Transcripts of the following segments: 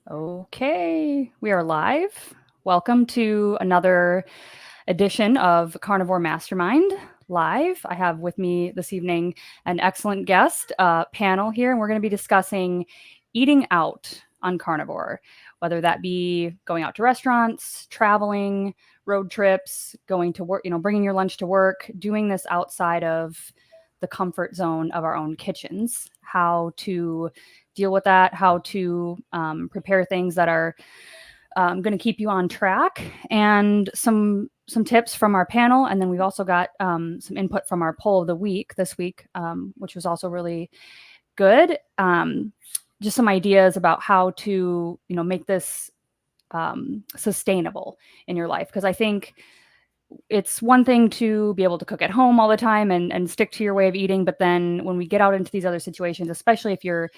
Okay, we are live. Welcome to another edition of Carnivore Mastermind Live. I have with me this evening an excellent guest panel here, and we're going to be discussing eating out on carnivore, whether that be going out to restaurants, traveling, road trips, going to work, bringing your lunch to work, doing this outside of the comfort zone of our own kitchens, how to deal with that, how to prepare things that are going to keep you on track, and some tips from our panel. And then we've also got some input from our poll of the week this week, which was also really good. Just some ideas about how to make this sustainable in your life, because I think it's one thing to be able to cook at home all the time and stick to your way of eating. But then when we get out into these other situations, especially if you're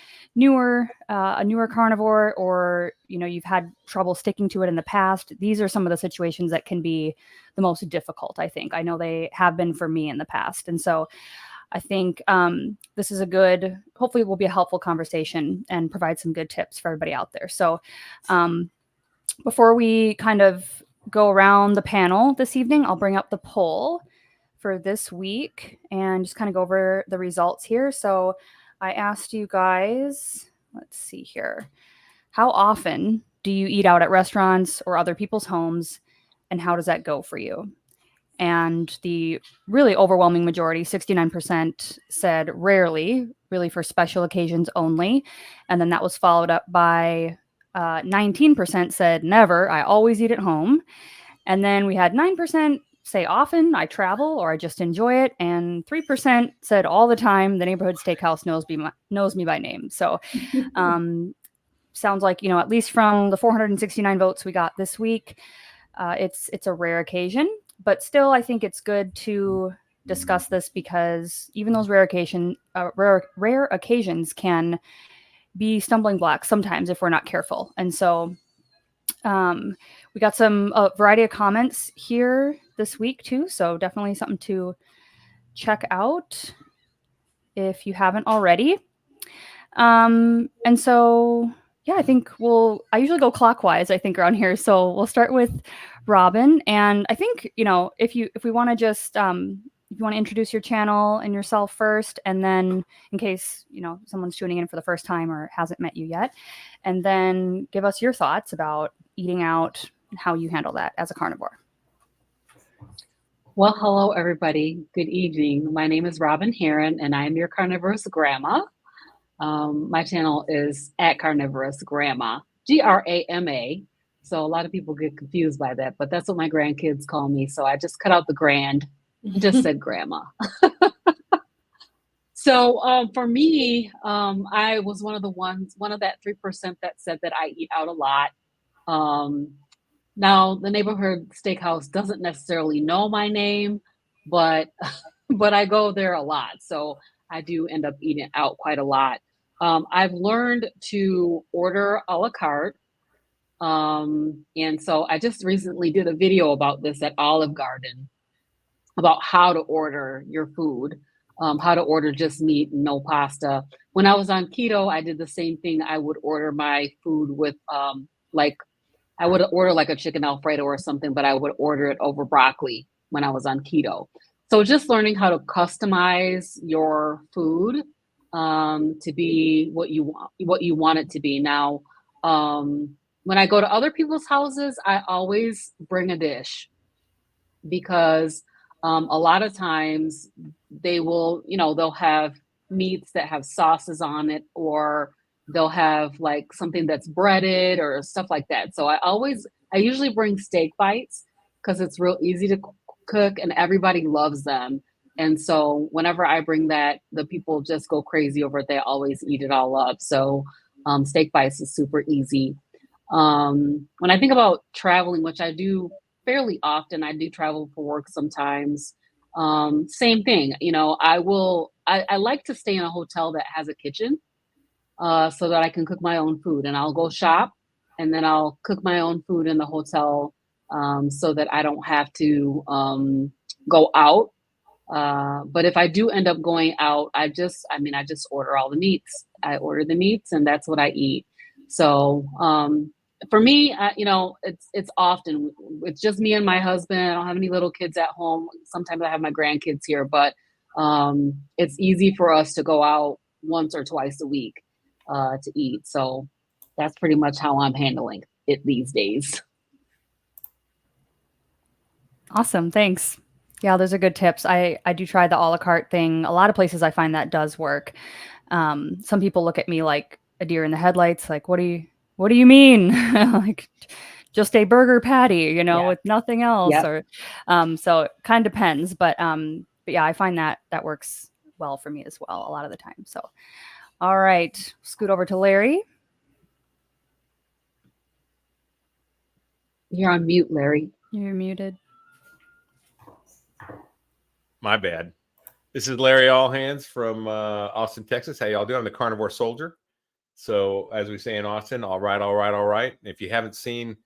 a newer carnivore, or, you've had trouble sticking to it in the past, these are some of the situations that can be the most difficult. I think I know they have been for me in the past. And so I think this is hopefully will be a helpful conversation and provide some good tips for everybody out there. So before we kind of go around the panel this evening, I'll bring up the poll for this week and just kind of go over the results here. So I asked you guys, let's see here, how often do you eat out at restaurants or other people's homes, and how does that go for you? And the really overwhelming majority, 69%, said rarely, really for special occasions only. And then that was followed up by 19% said never, I always eat at home. And then we had 9% say often, I travel or I just enjoy it. And 3% said all the time, the neighborhood steakhouse knows me by name. So sounds like, at least from the 469 votes we got this week, it's a rare occasion. But still, I think it's good to discuss this, because even those rare occasions can be stumbling blocks sometimes if we're not careful. And so we got some variety of comments here this week too, so definitely something to check out if you haven't already. And so yeah, I think I usually go clockwise, I think, around here. So we'll start with Robin. And I think, if we want to just if you want to introduce your channel and yourself first, and then in case, someone's tuning in for the first time or hasn't met you yet, and then give us your thoughts about eating out and how you handle that as a carnivore. Well, hello, everybody. Good evening. My name is Robin Heron, and I'm your carnivorous grandma. My channel is at carnivorous grandma, Grama. So a lot of people get confused by that, but that's what my grandkids call me. So I just cut out the grand, just said grandma. So for me, I was one of that 3% that said that I eat out a lot. Now the neighborhood steakhouse doesn't necessarily know my name, but I go there a lot. So I do end up eating out quite a lot. I've learned to order a la carte. And so I just recently did a video about this at Olive Garden, about how to order your food, how to order just meat and no pasta. When I was on keto, I did the same thing. I would order my food with I would order like a chicken Alfredo or something, but I would order it over broccoli when I was on keto. So just learning how to customize your food to be what you want it to be. Now, when I go to other people's houses, I always bring a dish, because a lot of times they will, they'll have meats that have sauces on it, or they'll have like something that's breaded or stuff like that. So I usually bring steak bites, because it's real easy to cook and everybody loves them. And so whenever I bring that, the people just go crazy over it. They always eat it all up. So steak bites is super easy. When I think about traveling, which I do fairly often, I do travel for work sometimes. Same thing, I like to stay in a hotel that has a kitchen, so that I can cook my own food, and I'll go shop and then I'll cook my own food in the hotel, so that I don't have to go out. But if I do end up going out, I just order all the meats. I order the meats, and that's what I eat. So for me, it's often, it's just me and my husband. I don't have any little kids at home. Sometimes I have my grandkids here, but it's easy for us to go out once or twice a week to eat. So that's pretty much how I'm handling it these days. Awesome. Thanks. Yeah, those are good tips. I do try the a la carte thing. A lot of places I find that does work. Some people look at me like a deer in the headlights, like, what do you mean? Like, just a burger patty, you know, Yeah. with nothing else. Yep. Or so it kind of depends. But yeah, I find that that works well for me as well a lot of the time. So all right, scoot over to Larry. You're on mute, Larry. You're muted. My bad. This is Larry Allhands from Austin, Texas. How y'all doing? I'm the Carnivore Soldier. So as we say in Austin, all right, all right, all right. If you haven't seen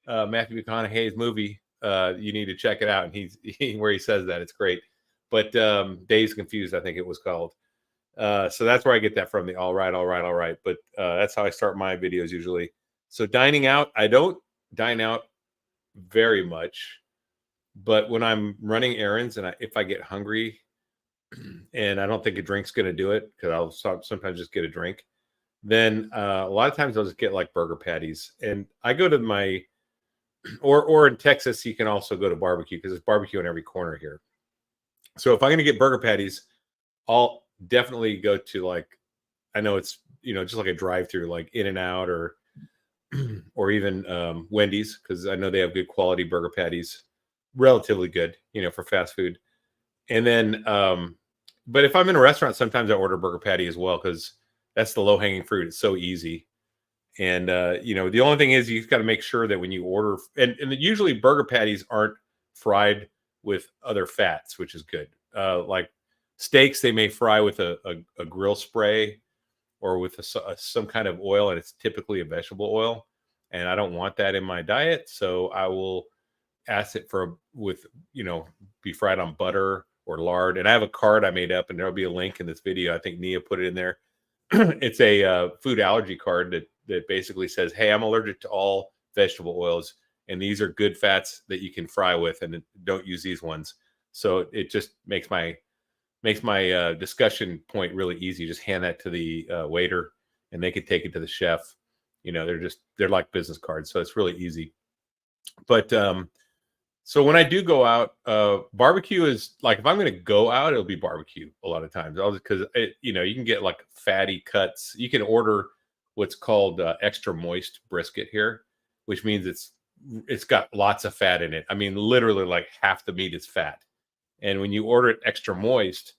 Matthew McConaughey's movie, you need to check it out. And he's where he says that, it's great. But Days Confused, I think it was called. So that's where I get that from, the all right, all right, all right. But that's how I start my videos usually. So dining out, I don't dine out very much. But when I'm running errands and if I get hungry and I don't think a drink's going to do it, because I'll sometimes just get a drink, then a lot of times I'll just get like burger patties. And I go to my, or in Texas, you can also go to barbecue because there's barbecue in every corner here. So if I'm going to get burger patties, I'll definitely go to like, I know it's, just like a drive-through, like In-N-Out or even Wendy's, because I know they have good quality burger patties, relatively good, for fast food. And then, but if I'm in a restaurant, sometimes I order burger patty as well, because that's the low-hanging fruit. It's so easy. And, the only thing is you've got to make sure that when you order, and usually burger patties aren't fried with other fats, which is good. Like steaks, they may fry with a grill spray or with some kind of oil, and it's typically a vegetable oil. And I don't want that in my diet. So I will ask it be fried on butter or lard. And I have a card I made up, and there'll be a link in this video. I think Nia put it in there. It's a food allergy card that basically says, hey, I'm allergic to all vegetable oils, and these are good fats that you can fry with, and don't use these ones. So it just makes my discussion point really easy. Just hand that to the waiter, and they could take it to the chef. They're like business cards, so it's really easy. But so when I do go out, barbecue is like, if I'm going to go out, it'll be barbecue a lot of times. Because you can get like fatty cuts. You can order what's called extra moist brisket here, which means it's got lots of fat in it. I mean, literally like half the meat is fat. And when you order it extra moist,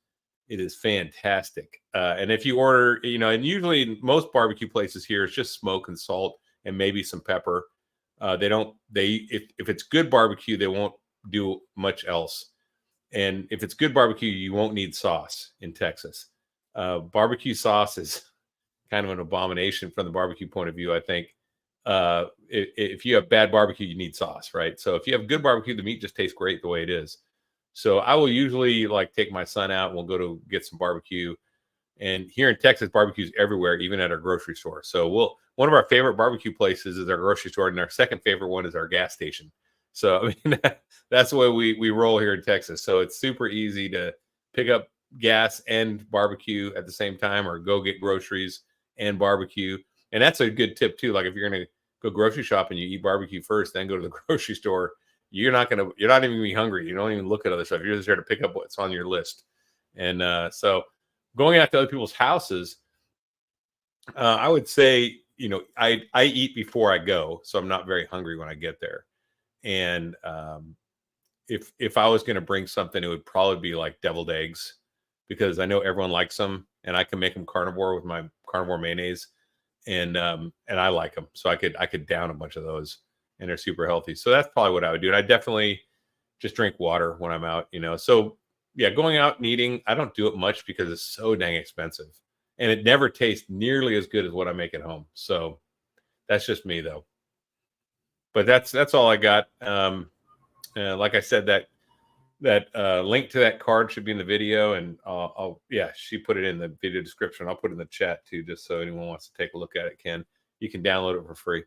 it is fantastic. And if you order, and usually most barbecue places here, it's just smoke and salt and maybe some pepper. If it's good barbecue, they won't do much else. And if it's good barbecue, you won't need sauce in Texas. Barbecue sauce is kind of an abomination from the barbecue point of view, I think. If you have bad barbecue, you need sauce, right? So if you have good barbecue, the meat just tastes great the way it is. So I will usually like take my son out and we'll go to get some barbecue. And here in Texas, barbecue's everywhere, even at our grocery store. So one of our favorite barbecue places is our grocery store, and our second favorite one is our gas station. So I mean, that's the way we roll here in Texas. So it's super easy to pick up gas and barbecue at the same time, or go get groceries and barbecue. And that's a good tip too. Like if you're gonna go grocery shopping, you eat barbecue first, then go to the grocery store. You're not even gonna be hungry. You don't even look at other stuff. You're just there to pick up what's on your list. And so going out to other people's houses, I would say, I eat before I go, so I'm not very hungry when I get there. And if I was going to bring something, it would probably be like deviled eggs, because I know everyone likes them, and I can make them carnivore with my carnivore mayonnaise, and I like them, so I could down a bunch of those, and they're super healthy. So that's probably what I would do. And I definitely just drink water when I'm out, So yeah, going out and eating, I don't do it much because it's so dang expensive, and it never tastes nearly as good as what I make at home. So that's just me, though. But that's all I got. Like I said, that link to that card should be in the video, and she put it in the video description. I'll put it in the chat too, just so anyone wants to take a look at it can. you can download it for free.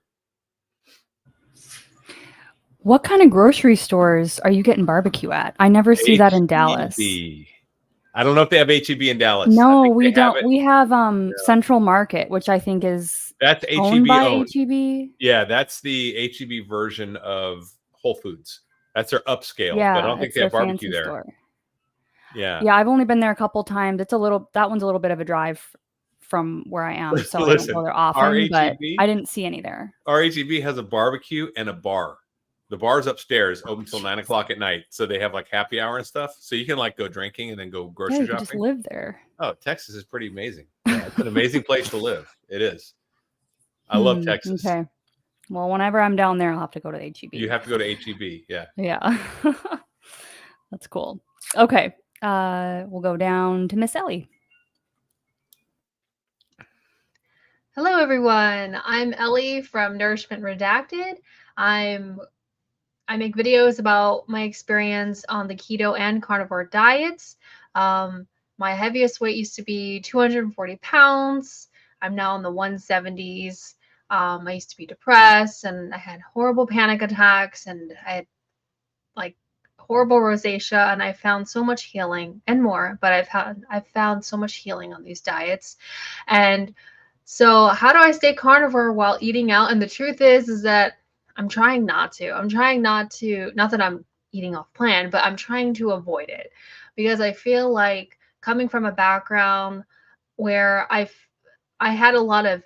What kind of grocery stores are you getting barbecue at? I never see that in Dallas. H-E-B. I don't know if they have HEB in Dallas. No, I think we they have don't. it. We have Central Market, which I think is That's owned HEB by owned. HEB. Yeah, that's the HEB version of Whole Foods. That's their upscale. Yeah, but I don't think it's they have their barbecue fancy there. store. Yeah. Yeah, I've only been there a couple times. That one's a little bit of a drive from where I am, so I don't Listen, go there our often. But HEB I didn't see any there. Our HEB has a barbecue and a bar. The bar's upstairs, open until 9 o'clock at night. So they have like happy hour and stuff. So you can like go drinking and then go grocery Yeah, you shopping. could just live there. Oh, Texas is pretty amazing. Yeah, it's an amazing place to live. It is. I love Texas. Okay. Well, whenever I'm down there, I'll have to go to the HEB. You have to go to HEB. Yeah. Yeah. That's cool. Okay. We'll go down to Miss Ellie. Hello, everyone. I'm Ellie from Nourishment Redacted. I make videos about my experience on the keto and carnivore diets. My heaviest weight used to be 240 pounds. I'm now in the 170s. I used to be depressed and I had horrible panic attacks and I had like horrible rosacea, and I found so much healing and more, but I've found so much healing on these diets. And so how do I stay carnivore while eating out? And the truth is that I'm trying not to. Not that I'm eating off plan, but I'm trying to avoid it because I feel like coming from a background where I had a lot of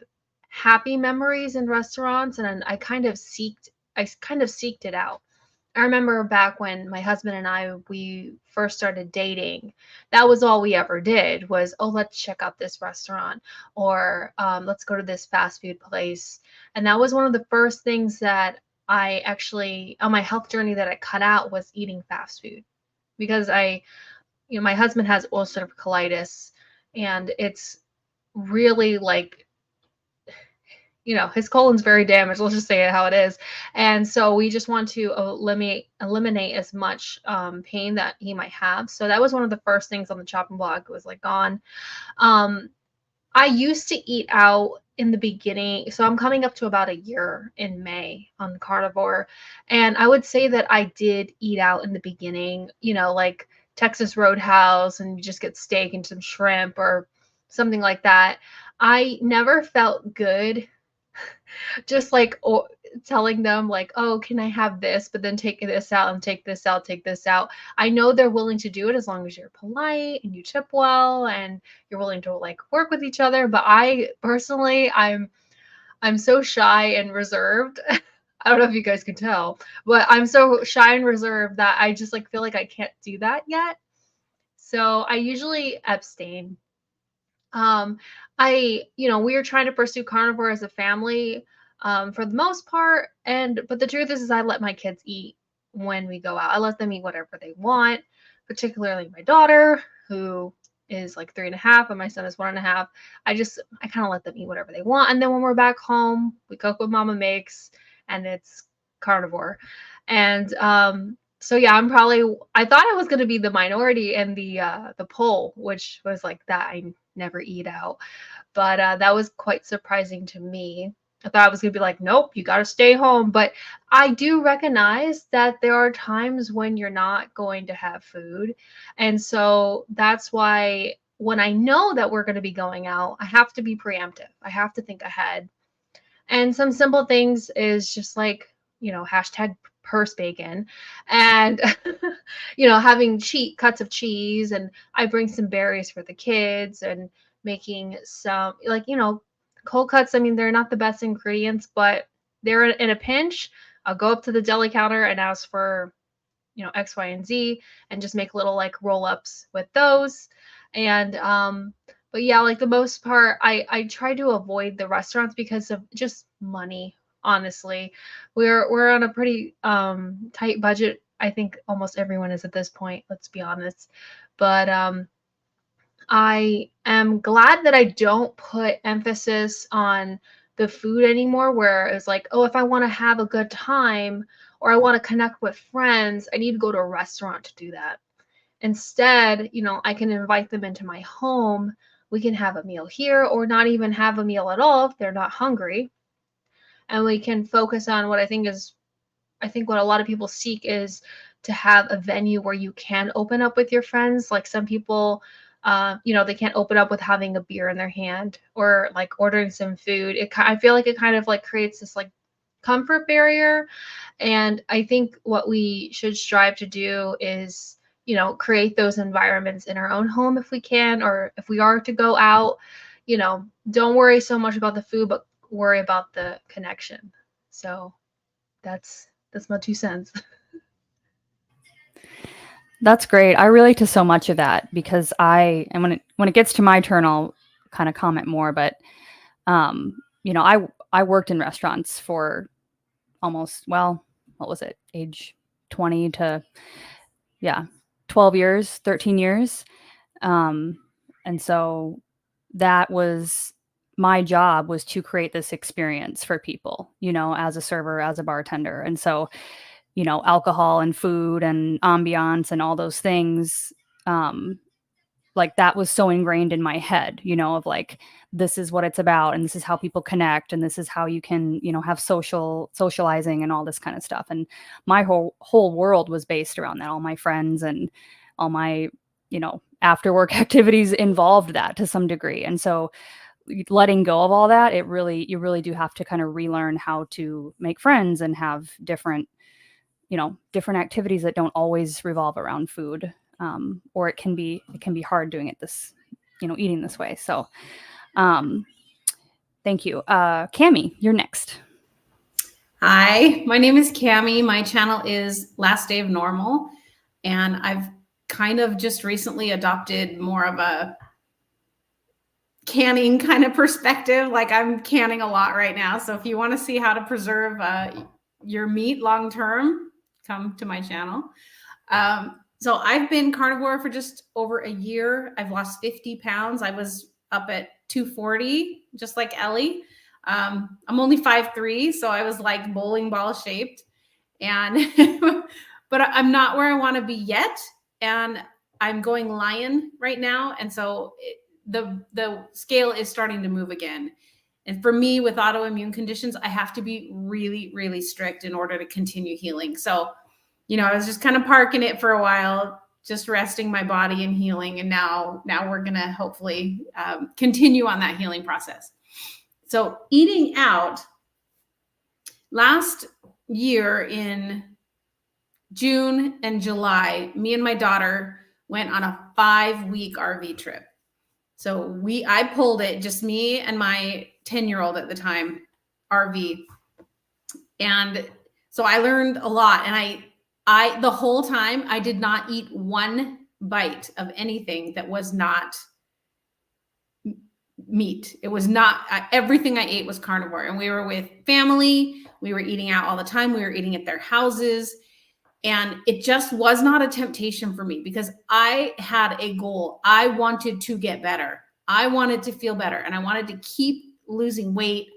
happy memories in restaurants, and I kind of seeked it out. I remember back when my husband and we first started dating, that was all we ever did was, oh, let's check out this restaurant, or let's go to this fast food place. And that was one of the first things that I actually, on my health journey, that I cut out was eating fast food, because my husband has ulcerative colitis, and it's really like, his colon's very damaged. Let's just say it how it is. And so we just want to eliminate as much pain that he might have. So that was one of the first things on the chopping block. It was like gone. I used to eat out in the beginning. So I'm coming up to about a year in May on carnivore. And I would say that I did eat out in the beginning, like Texas Roadhouse, and you just get steak and some shrimp or something like that. I never felt good just like telling them like, oh, can I have this, but then take this out and take this out, take this out. I know they're willing to do it as long as you're polite and you tip well and you're willing to like work with each other. But I personally, I'm so shy and reserved. I don't know if you guys can tell, but I'm so shy and reserved that I just like feel like I can't do that yet. So I usually abstain. We are trying to pursue carnivore as a family, for the most part. But the truth is I let my kids eat when we go out. I let them eat whatever they want, particularly my daughter, who is like 3.5, and my son is 1.5. I kind of let them eat whatever they want. And then when we're back home, we cook what mama makes, and it's carnivore. And, so yeah, I thought I was going to be the minority in the poll, which was like that I never eat out. But that was quite surprising to me. I thought I was going to be like, nope, you got to stay home. But I do recognize that there are times when you're not going to have food. And so that's why when I know that we're going to be going out, I have to be preemptive. I have to think ahead. And some simple things is just like, hashtag purse bacon, and having cuts of cheese, and I bring some berries for the kids, and making some cold cuts. I mean, they're not the best ingredients, but they're in a pinch. I'll go up to the deli counter and ask for X, Y, and Z, and just make little like roll-ups with those. And but yeah, like the most part, I try to avoid the restaurants because of just money. Honestly, we're on a pretty tight budget. I think almost everyone is at this point, let's be honest. But I am glad that I don't put emphasis on the food anymore, where it's like, oh, if I want to have a good time or I want to connect with friends, I need to go to a restaurant to do that. Instead, I can invite them into my home. We can have a meal here, or not even have a meal at all if they're not hungry. and we can focus on what I think what a lot of people seek is to have a venue where you can open up with your friends. Like some people, they can't open up with having a beer in their hand or like ordering some food. I feel like it kind of like creates this like comfort barrier. And I think what we should strive to do is, create those environments in our own home if we can, or if we are to go out, don't worry so much about the food, but worry about the connection. So that's my 2 cents. That's great. I relate to so much of that because and when it gets to my turn, I'll kind of comment more. But I worked in restaurants for almost, what was it, age 20 to 12 years, 13 years, and so that was my job, was to create this experience for people, as a server, as a bartender. And so alcohol and food and ambiance and all those things, like that was so ingrained in my head, of like, this is what it's about, and this is how people connect, and this is how you can, have socializing and all this kind of stuff. And my whole world was based around that. All my friends and all my, after work activities involved that to some degree. And so letting go of all that, you really do have to kind of relearn how to make friends and have different activities that don't always revolve around food. Or it can be hard doing it eating this way. So, thank you. Cami, you're next. Hi, my name is Cami. My channel is Last Day of Normal, and I've kind of just recently adopted more of a canning kind of perspective. Like I'm canning a lot right now. So if you want to see how to preserve your meat long term, come to my channel. So I've been carnivore for just over a year. I've lost 50 pounds. I was up at 240, just like Ellie. I'm only 5'3", so I was like bowling ball shaped. And but I'm not where I want to be yet. And I'm going lion right now. And so the scale is starting to move again. And for me, with autoimmune conditions, I have to be really, really strict in order to continue healing. So, I was just kind of parking it for a while, just resting my body and healing. And now we're going to hopefully continue on that healing process. So eating out, last year in June and July, me and my daughter went on a 5-week RV trip. So I pulled it, just me and my 10-year-old at the time, RV. And so I learned a lot. And I the whole time I did not eat one bite of anything that was not meat. It was not, everything I ate was carnivore. And we were with family. We were eating out all the time. We were eating at their houses. And it just was not a temptation for me because I had a goal. I wanted to get better. I wanted to feel better. And I wanted to keep losing weight.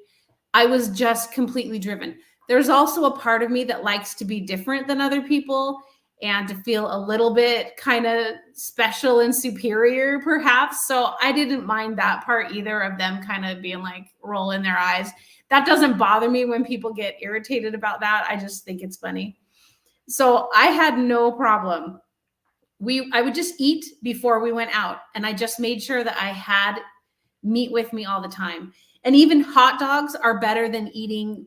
I was just completely driven. There's also a part of me that likes to be different than other people and to feel a little bit kind of special and superior, perhaps. So I didn't mind that part either, of them kind of being like rolling their eyes. That doesn't bother me when people get irritated about that. I just think it's funny. So I had no problem. I would just eat before we went out, and I just made sure that I had meat with me all the time. And even hot dogs are better than eating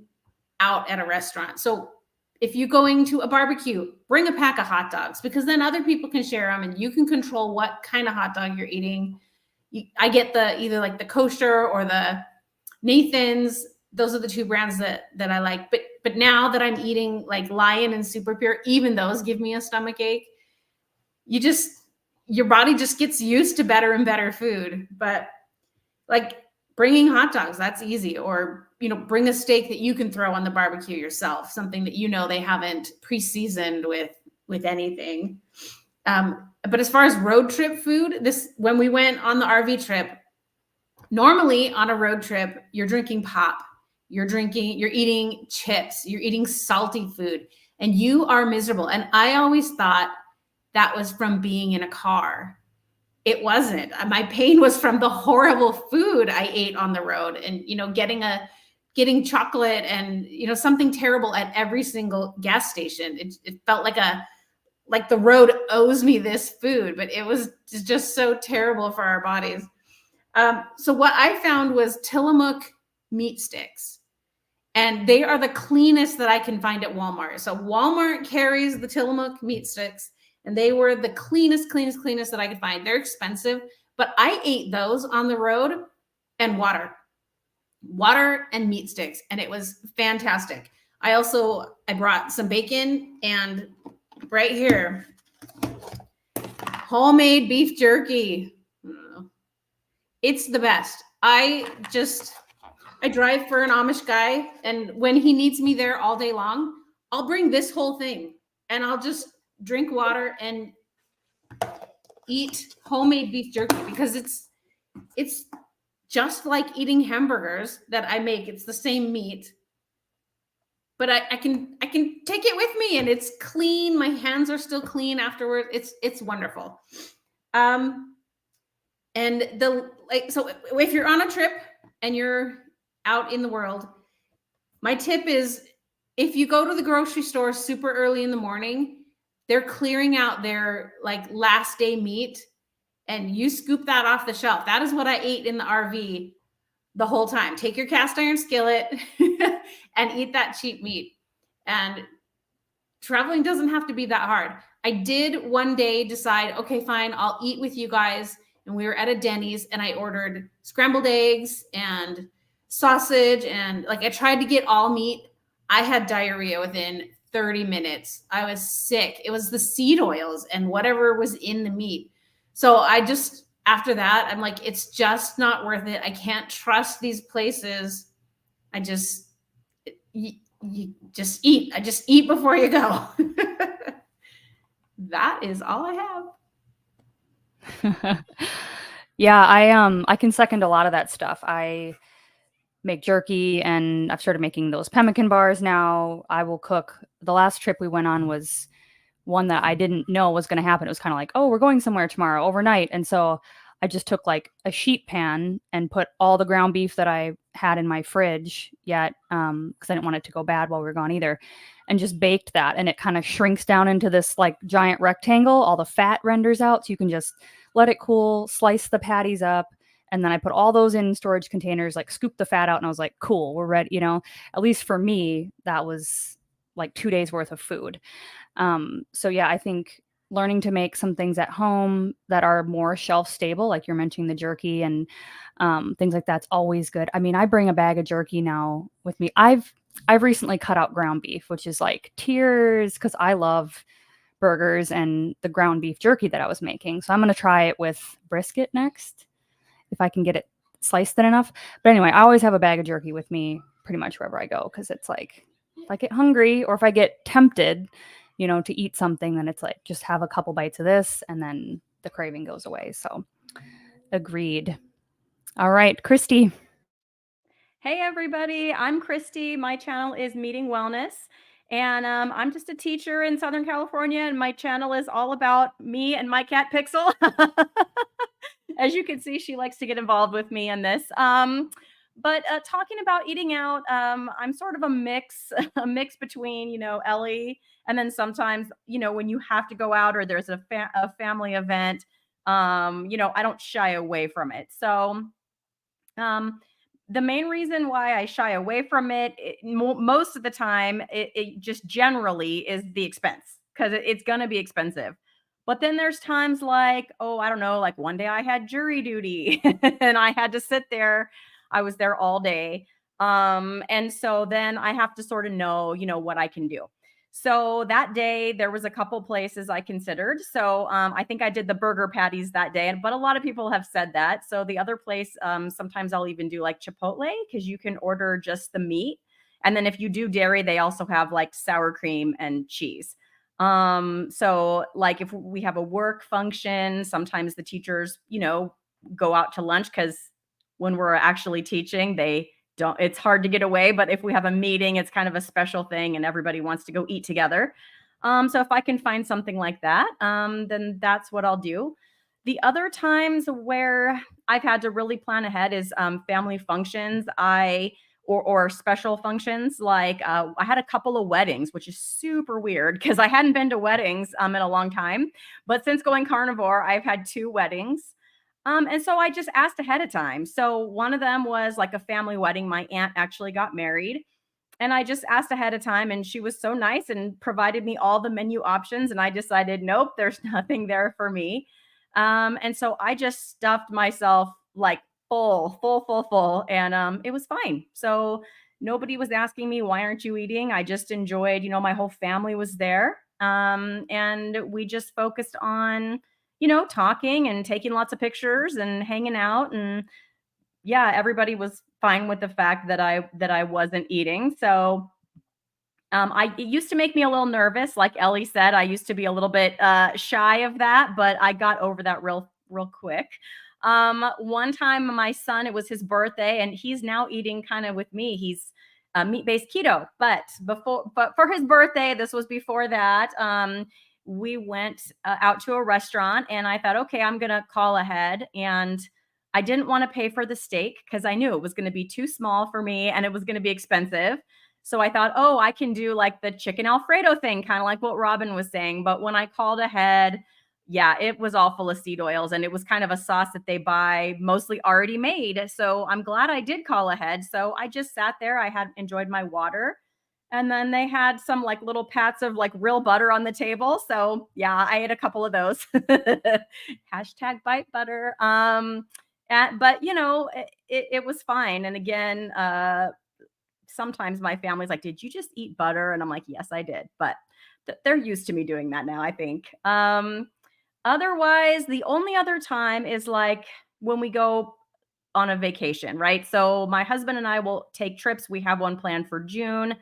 out at a restaurant. So if you're going to a barbecue, bring a pack of hot dogs, because then other people can share them and you can control what kind of hot dog you're eating. I get either like the kosher or the Nathan's. Those are the two brands that I like. But now that I'm eating like Lion and Super Pure, even those give me a stomach ache. Your body just gets used to better and better food. But like bringing hot dogs, that's easy. Or, bring a steak that you can throw on the barbecue yourself, something that they haven't pre-seasoned with anything. But as far as road trip food, when we went on the RV trip, normally on a road trip, you're drinking pop, you're eating chips, you're eating salty food, and you are miserable. And I always thought that was from being in a car. It wasn't. My pain was from the horrible food I ate on the road, and getting a getting chocolate and, you know, something terrible at every single gas station. It felt like the road owes me this food, but it was just so terrible for our bodies. So what I found was Tillamook meat sticks. And they are the cleanest that I can find at Walmart. So Walmart carries the Tillamook meat sticks, and they were the cleanest that I could find. They're expensive, but I ate those on the road, and water and meat sticks, and it was fantastic. I brought some bacon, and right here, homemade beef jerky. It's the best. I drive for an Amish guy, and when he needs me there all day long, I'll bring this whole thing, and I'll just drink water and eat homemade beef jerky, because it's just like eating hamburgers that I make. It's the same meat, but I can take it with me, and it's clean. My hands are still clean afterwards. It's wonderful. And so if you're on a trip and you're out in the world, my tip is, if you go to the grocery store super early in the morning, they're clearing out their like last day meat, and you scoop that off the shelf. That is what I ate in the RV the whole time. Take your cast iron skillet and eat that cheap meat. And traveling doesn't have to be that hard. I did one day decide, okay, fine, I'll eat with you guys. And we were at a Denny's, and I ordered scrambled eggs and sausage, and like I tried to get all meat. I had diarrhea within 30 minutes. I was sick. It was the seed oils and whatever was in the meat. So after that, I'm like, it's just not worth it. I can't trust these places. You just eat. I just eat before you go. That is all I have. Yeah, I can second a lot of that stuff. I make jerky, and I've started making those pemmican bars now. I will cook. The last trip we went on was one that I didn't know was going to happen. It was kind of like, oh, we're going somewhere tomorrow overnight. And so I just took like a sheet pan and put all the ground beef that I had in my fridge yet, because I didn't want it to go bad while we were gone either, and just baked that. And it kind of shrinks down into this like giant rectangle. All the fat renders out, so you can just let it cool, slice the patties up. And then I put all those in storage containers, like scoop the fat out, and I was like, cool, we're ready. You know, at least for me, that was like 2 days worth of food. So yeah, I think learning to make some things at home that are more shelf stable, like you're mentioning the jerky and things like that's always good. I mean, I bring a bag of jerky now with me. I've recently cut out ground beef, which is like tears, because I love burgers and the ground beef jerky that I was making. So I'm going to try it with brisket next, if I can get it sliced thin enough. But anyway, I always have a bag of jerky with me pretty much wherever I go, because it's like, if I get hungry or if I get tempted, you know, to eat something, then it's like, just have a couple bites of this and then the craving goes away. So agreed. All right, Christy. Hey everybody, I'm Christy. My channel is Meeting Wellness, and I'm just a teacher in Southern California, and my channel is all about me and my cat Pixel. As you can see, she likes to get involved with me in this. But talking about eating out, I'm sort of a mix between, you know, Ellie, and then sometimes, you know, when you have to go out or there's a family event, you know, I don't shy away from it. So the main reason why I shy away from it, most of the time, it just generally is the expense, because it's going to be expensive. But then there's times like, oh, I don't know, like one day I had jury duty and I had to sit there. I was there all day. And so then I have to sort of know, you know, what I can do. So that day there was a couple places I considered. So I think I did the burger patties that day, but a lot of people have said that. So the other place, sometimes I'll even do like Chipotle, because you can order just the meat. And then if you do dairy, they also have like sour cream and cheese. So like if we have a work function, sometimes the teachers, you know, go out to lunch, because when we're actually teaching, it's hard to get away. But if we have a meeting, it's kind of a special thing and everybody wants to go eat together. So if I can find something like that, then that's what I'll do. The other times where I've had to really plan ahead is family functions. I or special functions. Like I had a couple of weddings, which is super weird because I hadn't been to weddings in a long time. But since going carnivore, I've had 2 weddings. And so I just asked ahead of time. So one of them was like a family wedding. My aunt actually got married. And I just asked ahead of time, and she was so nice and provided me all the menu options. And I decided, nope, there's nothing there for me. And so I just stuffed myself like full. And it was fine. So nobody was asking me, why aren't you eating? I just enjoyed, my whole family was there. And we just focused on, talking and taking lots of pictures and hanging out. And yeah, everybody was fine with the fact that I wasn't eating. So it used to make me a little nervous. Like Ellie said, I used to be a little bit shy of that, but I got over that real quick. One time my son, it was his birthday, and he's now eating kind of with me. He's meat-based keto, but for his birthday, this was before that, we went out to a restaurant, and I thought, okay, I'm going to call ahead. And I didn't want to pay for the steak because I knew it was going to be too small for me and it was going to be expensive. So I thought, oh, I can do like the chicken Alfredo thing, kind of like what Robin was saying. But when I called ahead, yeah, it was all full of seed oils, and it was kind of a sauce that they buy mostly already made. So I'm glad I did call ahead. So I just sat there. I had enjoyed my water. And then they had some like little pats of like real butter on the table. So yeah, I ate a couple of those. Hashtag bite butter. But it was fine. And again, sometimes my family's like, did you just eat butter? And I'm like, yes, I did. But they're used to me doing that now, I think. Otherwise, the only other time is like when we go on a vacation, right? So my husband and I will take trips. We have one planned for June.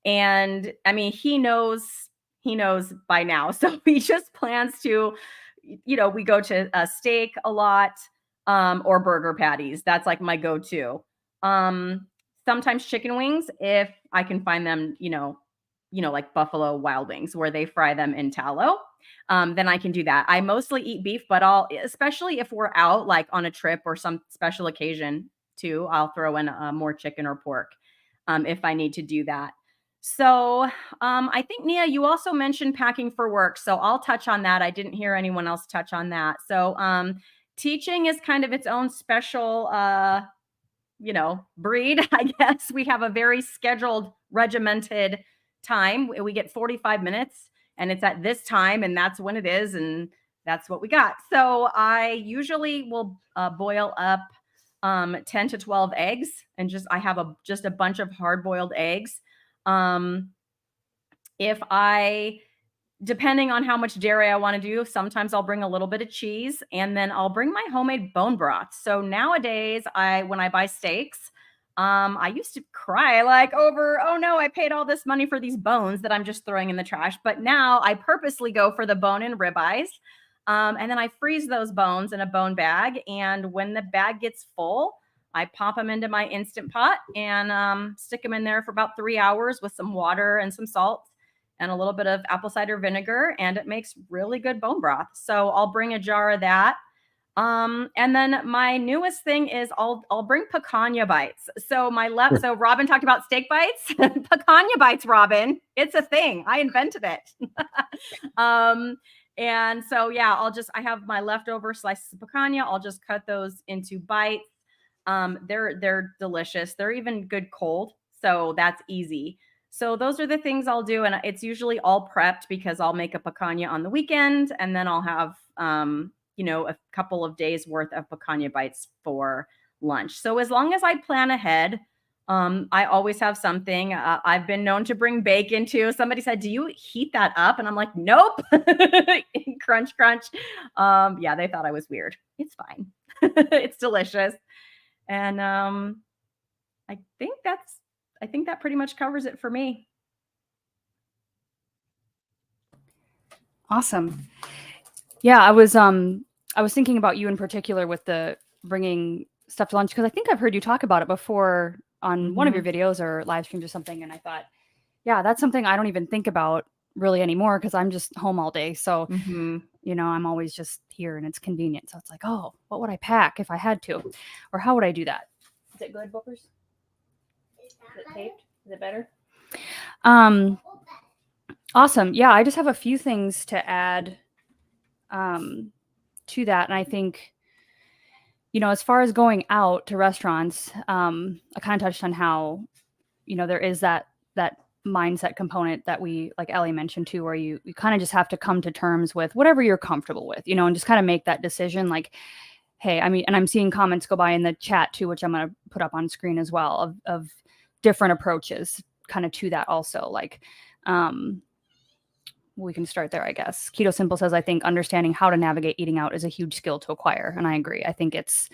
And I mean, he knows by now. So he just plans to, we go to a steak a lot, or burger patties. That's like my go-to. Sometimes chicken wings, if I can find them, like Buffalo Wild Wings where they fry them in tallow. Then I can do that. I mostly eat beef, but especially if we're out like on a trip or some special occasion too, I'll throw in more chicken or pork if I need to do that. So I think, Nia, you also mentioned packing for work. So I'll touch on that. I didn't hear anyone else touch on that. So teaching is kind of its own special, breed, I guess. We have a very scheduled, regimented time. We get 45 minutes and it's at this time and that's when it is. And that's what we got. So I usually will boil up 10 to 12 eggs, and I have just a bunch of hard-boiled eggs. Depending on how much dairy I want to do, sometimes I'll bring a little bit of cheese, and then I'll bring my homemade bone broth. So nowadays, when I buy steaks, I used to cry like over, oh no, I paid all this money for these bones that I'm just throwing in the trash. But now I purposely go for the bone and ribeyes. And then I freeze those bones in a bone bag. And when the bag gets full, I pop them into my Instant Pot and stick them in there for about 3 hours with some water and some salt and a little bit of apple cider vinegar. And it makes really good bone broth. So I'll bring a jar of that. And then my newest thing is I'll bring picanha bites. So so Robin talked about steak bites, picanha bites, Robin. It's a thing. I invented it. And so, yeah, I have my leftover slices of picanha. I'll just cut those into bites. They're delicious. They're even good cold. So that's easy. So those are the things I'll do. And it's usually all prepped because I'll make a picanha on the weekend and then I'll have, a couple of days worth of picanha bites for lunch. So as long as I plan ahead, I always have something. I've been known to bring bacon too. Somebody said, do you heat that up? And I'm like, nope. Crunch, crunch. Yeah, they thought I was weird. It's fine. It's delicious. And I think that pretty much covers it for me. Awesome. Yeah, I was thinking about you in particular with the bringing stuff to lunch, because I think I've heard you talk about it before on one of your videos or live streams or something. And I thought, yeah, that's something I don't even think about really anymore because I'm just home all day. So, I'm always just here and it's convenient. So it's like, oh, what would I pack if I had to? Or how would I do that? Is it good, Boopers? it taped? Is it better? Awesome. Yeah, I just have a few things to add to that. And I think, as far as going out to restaurants, I kind of touched on how, there is that mindset component that we, like Ellie mentioned too, where you kind of just have to come to terms with whatever you're comfortable with, and just kind of make that decision. Like, hey, and I'm seeing comments go by in the chat too, which I'm going to put up on screen as well, of different approaches kind of to that also. Like, we can start there, I guess. Keto Simple says, I think understanding how to navigate eating out is a huge skill to acquire. And I agree. I think it's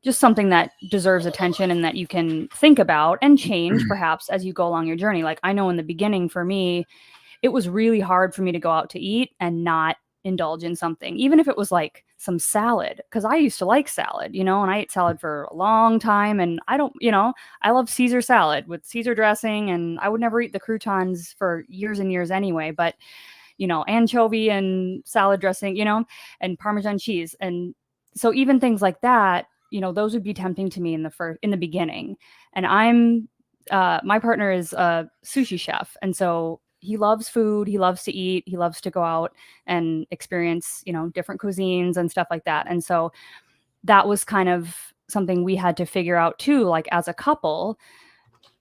just something that deserves attention and that you can think about and change perhaps as you go along your journey. Like, I know in the beginning for me, it was really hard for me to go out to eat and not indulge in something, even if it was like some salad, because I used to like salad, and I ate salad for a long time. And I don't, I love Caesar salad with Caesar dressing, and I would never eat the croutons for years and years anyway. But, anchovy and salad dressing, and Parmesan cheese. And so even things like that, those would be tempting to me in the beginning. And my partner is a sushi chef. And so he loves food. He loves to eat. He loves to go out and experience, different cuisines and stuff like that. And so that was kind of something we had to figure out too, like as a couple,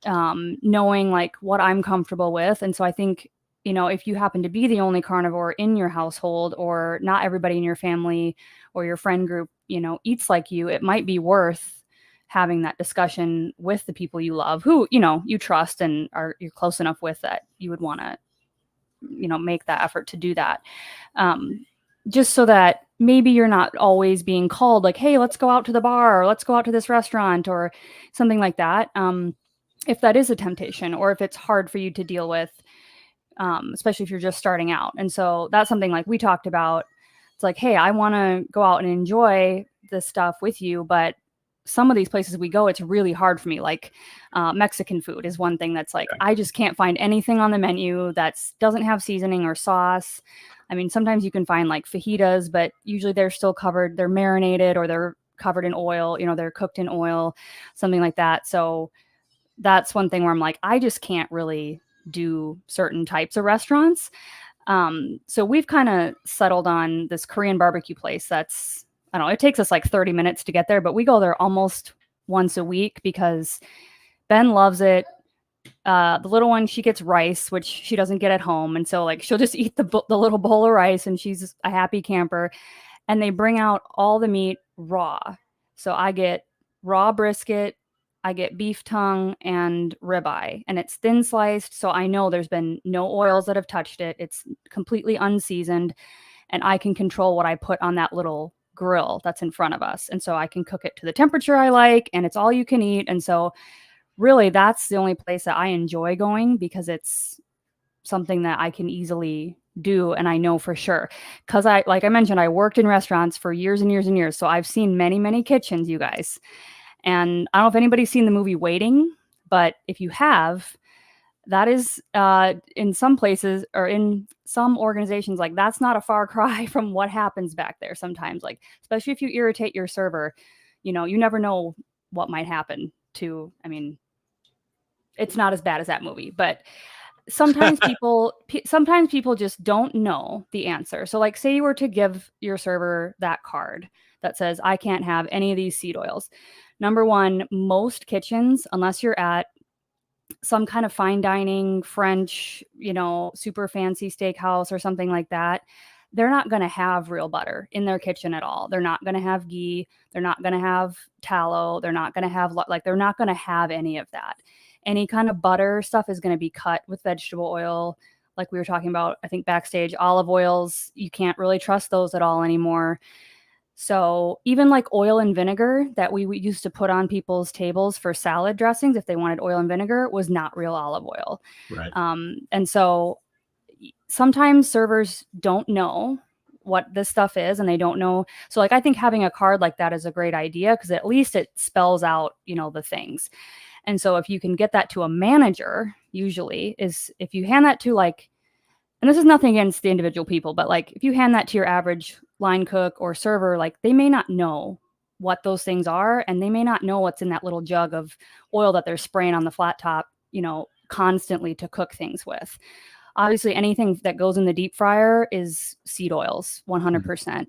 knowing like what I'm comfortable with. And so I think, if you happen to be the only carnivore in your household, or not everybody in your family or your friend group, eats like you, it might be worth having that discussion with the people you love, who, you trust and you're close enough with, that you would want to, make that effort to do that. Just so that maybe you're not always being called like, hey, let's go out to the bar, or let's go out to this restaurant or something like that. If that is a temptation, or if it's hard for you to deal with, especially if you're just starting out. And so that's something like we talked about. It's like, hey, I want to go out and enjoy this stuff with you, but some of these places we go, it's really hard for me. Like Mexican food is one thing that's like, I just can't find anything on the menu that doesn't have seasoning or sauce. I mean, sometimes you can find like fajitas, but usually they're still covered, they're marinated, or they're covered in oil, they're cooked in oil, something like that. So that's one thing where I'm like, I just can't really do certain types of restaurants. So we've kind of settled on this Korean barbecue place that's, I don't know, it takes us like 30 minutes to get there, but we go there almost once a week because Ben loves it. The little one, she gets rice, which she doesn't get at home. And so like, she'll just eat the little bowl of rice and she's a happy camper. And they bring out all the meat raw. So I get raw brisket, I get beef tongue and ribeye, and it's thin sliced. So I know there's been no oils that have touched it. It's completely unseasoned, and I can control what I put on that little grill that's in front of us. And so I can cook it to the temperature I like, and it's all you can eat. And so really that's the only place that I enjoy going, because it's something that I can easily do. And I know for sure, because like I mentioned, I worked in restaurants for years and years and years. So I've seen many, many kitchens, you guys. And I don't know if anybody's seen the movie Waiting, but if you have, that is in some places or in some organizations, like that's not a far cry from what happens back there sometimes. Like, especially if you irritate your server, you never know what might happen to, I mean, it's not as bad as that movie, but sometimes people just don't know the answer. So like, say you were to give your server that card that says, I can't have any of these seed oils. Number one, most kitchens, unless you're at some kind of fine dining, French, super fancy steakhouse or something like that, they're not going to have real butter in their kitchen at all. They're not going to have ghee. They're not going to have tallow. They're not going to have, they're not going to have any of that. Any kind of butter stuff is going to be cut with vegetable oil. Like we were talking about, I think backstage, olive oils, you can't really trust those at all anymore. So even like oil and vinegar that we used to put on people's tables for salad dressings, if they wanted oil and vinegar, was not real olive oil. Right. And so sometimes servers don't know what this stuff is, and they don't know. So like, I think having a card like that is a great idea, because at least it spells out, the things. And so if you can get that to a manager, usually is if you hand that to like, and this is nothing against the individual people, but like if you hand that to your average line cook or server, like they may not know what those things are, and they may not know what's in that little jug of oil that they're spraying on the flat top, you know, constantly to cook things with. Obviously, anything that goes in the deep fryer is seed oils, 100%.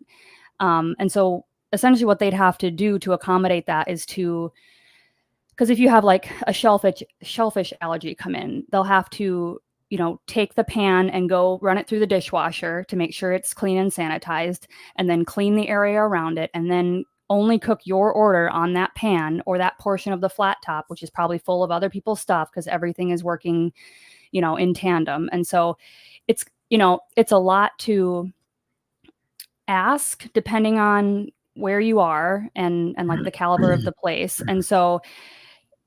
And so essentially what they'd have to do to accommodate that is to, because if you have like a shellfish allergy come in, they'll have to, you know, take the pan and go run it through the dishwasher to make sure it's clean and sanitized, and then clean the area around it, and then only cook your order on that pan or that portion of the flat top, which is probably full of other people's stuff because everything is working, you know, in tandem. And so it's, you know, it's a lot to ask depending on where you are and like the caliber of the place. And so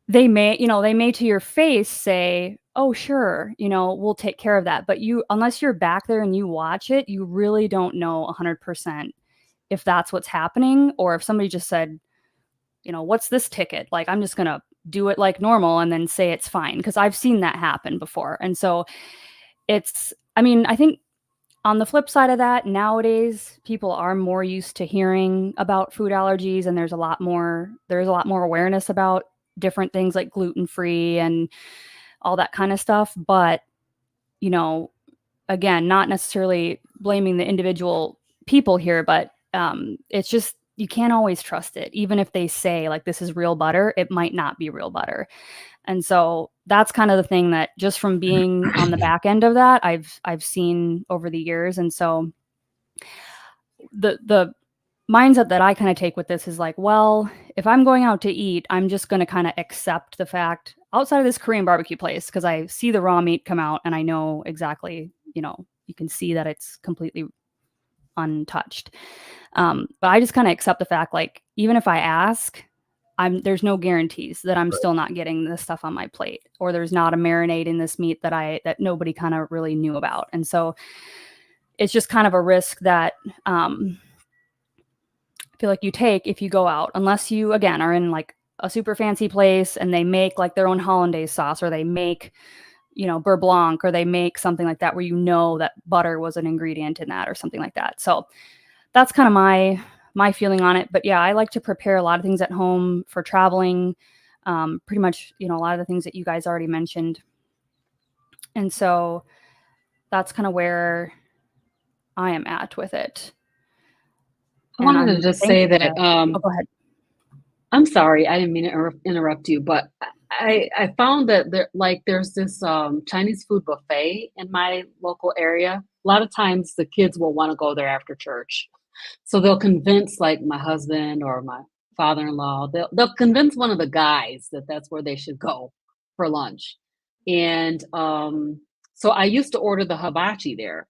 they may to your face say, oh, sure, you know, we'll take care of that. But unless you're back there and you watch it, you really don't know 100% if that's what's happening, or if somebody just said, you know, what's this ticket? Like, I'm just going to do it like normal and then say it's fine. Because I've seen that happen before. And so I think on the flip side of that, nowadays people are more used to hearing about food allergies, and there's a lot more awareness about different things like gluten-free and all that kind of stuff. But, you know, again, not necessarily blaming the individual people here, but it's just, you can't always trust it. Even if they say like, this is real butter, it might not be real butter. And so that's kind of the thing that just from being on the back end of that, I've seen over the years. And so the mindset that I kind of take with this is like, well, if I'm going out to eat, I'm just going to kind of accept the fact outside of this Korean barbecue place, because I see the raw meat come out and I know exactly, you know, you can see that it's completely untouched. But I just kind of accept the fact, like, even if I ask, there's no guarantees that I'm still not getting this stuff on my plate, or there's not a marinade in this meat that nobody kind of really knew about. And so it's just kind of a risk that I feel like you take if you go out, unless you, again, are in like a super fancy place and they make like their own hollandaise sauce, or they make, you know, beurre blanc, or they make something like that where you know that butter was an ingredient in that or something like that. So that's kind of my feeling on it. But yeah, I like to prepare a lot of things at home for traveling. Pretty much, you know, a lot of the things that you guys already mentioned. And so that's kind of where I am at with it. I wanted to just say that, go ahead. I'm sorry, I didn't mean to interrupt you, but I found that there's this Chinese food buffet in my local area. A lot of times the kids will want to go there after church. So they'll convince like my husband or my father-in-law, they'll convince one of the guys that that's where they should go for lunch. And so I used to order the hibachi there.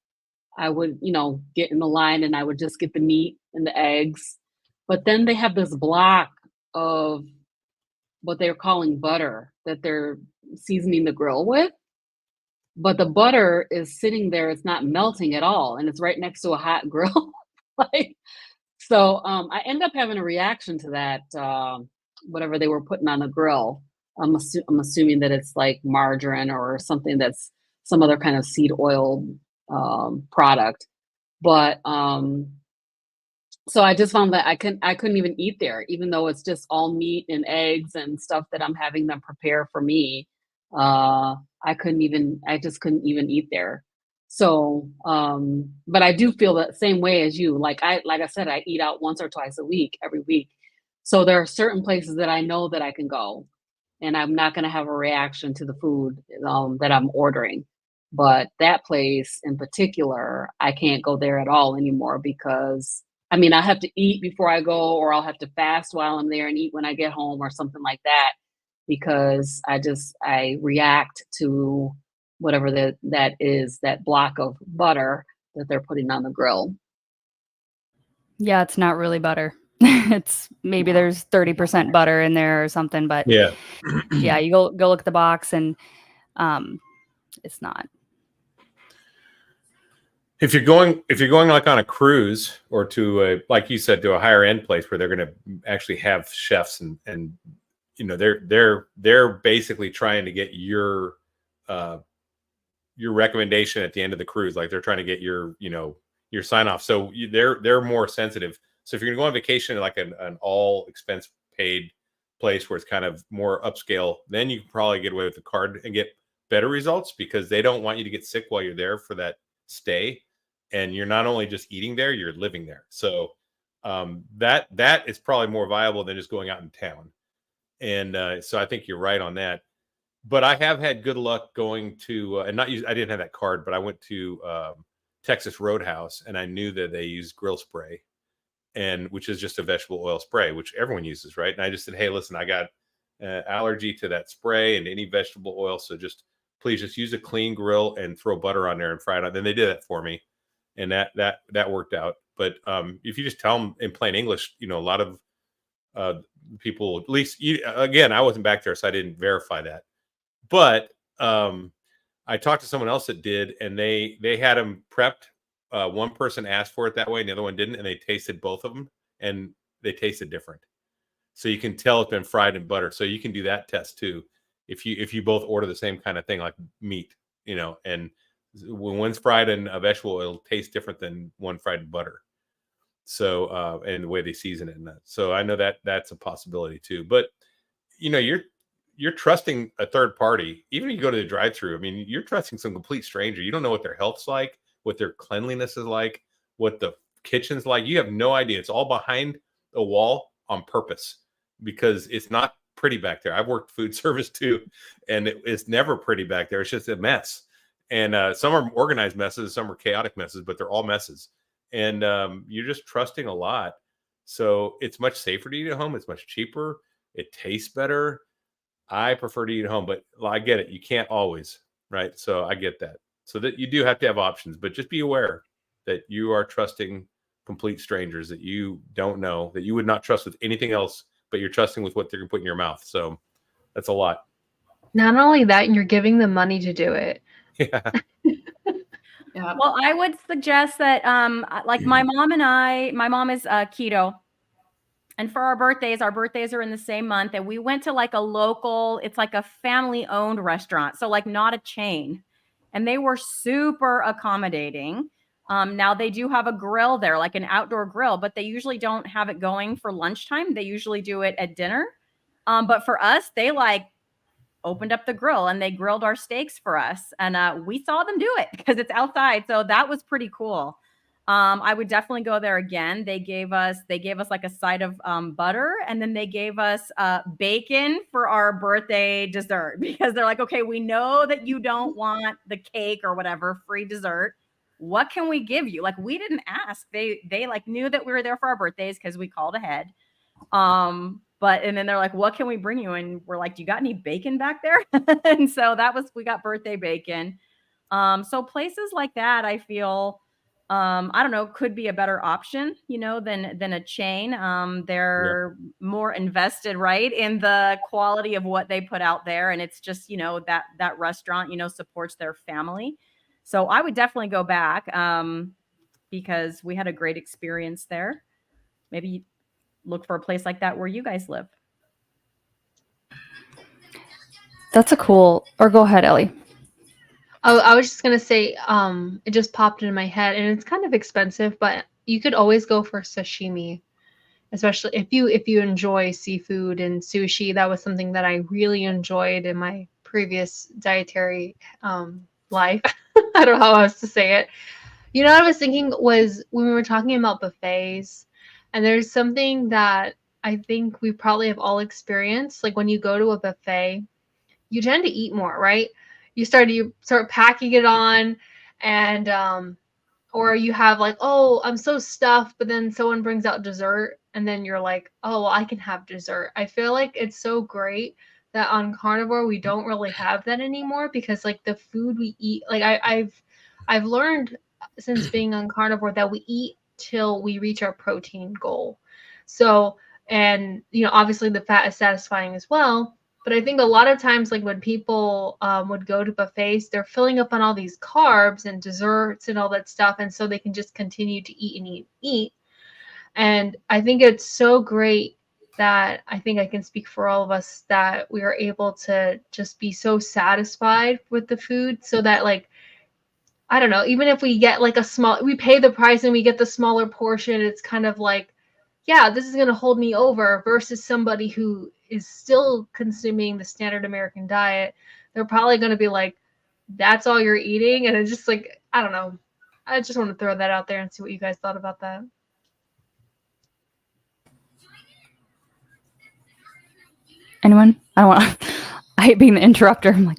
I would, you know, get in the line and I would just get the meat and the eggs. But then they have this block of what they're calling butter that they're seasoning the grill with. But the butter is sitting there, it's not melting at all, and it's right next to a hot grill. So I end up having a reaction to that, whatever they were putting on the grill. I'm assuming that it's like margarine or something that's some other kind of seed oil product. But so I just found that I couldn't even eat there, even though it's just all meat and eggs and stuff that I'm having them prepare for me. I just couldn't even eat there. So, but I do feel the same way as you. Like I said, I eat out once or twice a week, every week. So there are certain places that I know that I can go, and I'm not going to have a reaction to the food that I'm ordering. But that place in particular, I can't go there at all anymore, because I mean, I have to eat before I go, or I'll have to fast while I'm there and eat when I get home or something like that, because I react to whatever that is, that block of butter that they're putting on the grill. Yeah, it's not really butter. It's maybe there's 30% butter in there or something, but yeah, you go look at the box and it's not. If you're going like on a cruise, or to a, like you said, to a higher end place where they're going to actually have chefs and you know, they're basically trying to get your recommendation at the end of the cruise. Like they're trying to get your, you know, your sign off. So they're more sensitive. So if you're gonna go on vacation in like an all expense paid place where it's kind of more upscale, then you can probably get away with the card and get better results, because they don't want you to get sick while you're there for that stay. And you're not only just eating there, you're living there. So that is probably more viable than just going out in town. And so I think you're right on that. But I have had good luck going to, and not use, I didn't have that card, but I went to Texas Roadhouse, and I knew that they use grill spray, and which is just a vegetable oil spray, which everyone uses, right? And I just said, hey, listen, I got allergy to that spray and any vegetable oil, so please just use a clean grill and throw butter on there and fry it on. Then they did that for me, and that worked out. But if you just tell them in plain English, a lot of people, at least again, I wasn't back there, so I didn't verify that. But I talked to someone else that did, and they had them prepped. One person asked for it that way, and the other one didn't, and they tasted both of them, and they tasted different. So you can tell it's been fried in butter. So you can do that test too, if you both order the same kind of thing, like meat, and when one's fried in a vegetable oil, it'll taste different than one fried in butter. So and the way they season it, and that. So I know that's a possibility too. But you're trusting a third party. Even if you go to the drive-thru, I mean, you're trusting some complete stranger. You don't know what their health's like, what their cleanliness is like, what the kitchen's like. You have no idea. It's all behind a wall on purpose, because it's not pretty back there. I've worked food service too, and it's never pretty back there. It's just a mess. And some are organized messes, some are chaotic messes, but they're all messes. And you're just trusting a lot. So it's much safer to eat at home. It's much cheaper. It tastes better. I prefer to eat at home, but I get it. You can't always, right? So I get that. So that you do have to have options, but just be aware that you are trusting complete strangers that you don't know, that you would not trust with anything else, but you're trusting with what they're going to put in your mouth. So that's a lot. Not only that, you're giving them money to do it. Yeah. Yeah. Well, I would suggest that, like my mom is keto. And for our birthdays are in the same month. And we went to like a local, it's like a family owned restaurant. So like not a chain. And they were super accommodating. Now they do have a grill there, like an outdoor grill, but they usually don't have it going for lunchtime. They usually do it at dinner. But for us, they like opened up the grill and they grilled our steaks for us. And we saw them do it because it's outside. So that was pretty cool. I would definitely go there again. They gave us like a side of butter, and then they gave us bacon for our birthday dessert, because they're like, okay, we know that you don't want the cake or whatever free dessert. What can we give you? Like, we didn't ask. They like knew that we were there for our birthdays because we called ahead. And then they're like, what can we bring you? And we're like, do you got any bacon back there? And so we got birthday bacon. So places like that, I feel, I don't know, could be a better option, than a chain. They're more invested, right, in the quality of what they put out there. And it's just, that restaurant, supports their family. So I would definitely go back because we had a great experience there. Maybe look for a place like that where you guys live. That's or go ahead, Ellie. Oh, I was just gonna say, it just popped into my head, and it's kind of expensive, but you could always go for sashimi, especially if you enjoy seafood and sushi. That was something that I really enjoyed in my previous dietary life. I don't know how else to say it. What I was thinking was when we were talking about buffets, and there's something that I think we probably have all experienced. Like when you go to a buffet, you tend to eat more, right? You start packing it on, and or you have like, oh, I'm so stuffed, but then someone brings out dessert, and then you're like, oh, well, I can have dessert. I feel like it's so great that on Carnivore we don't really have that anymore, because like the food we eat, like I've learned since being on Carnivore that we eat till we reach our protein goal. So, and obviously the fat is satisfying as well. But I think a lot of times, like when people would go to buffets, they're filling up on all these carbs and desserts and all that stuff. And so they can just continue to eat and eat and eat. And I think it's so great that I think I can speak for all of us that we are able to just be so satisfied with the food, so that, like, I don't know, even if we get like we pay the price and we get the smaller portion, it's kind of like yeah, this is going to hold me over, versus somebody who is still consuming the standard American diet. They're probably going to be like, that's all you're eating. And it's just like, I don't know. I just want to throw that out there and see what you guys thought about that. Anyone? I don't want. I hate being the interrupter. I'm like,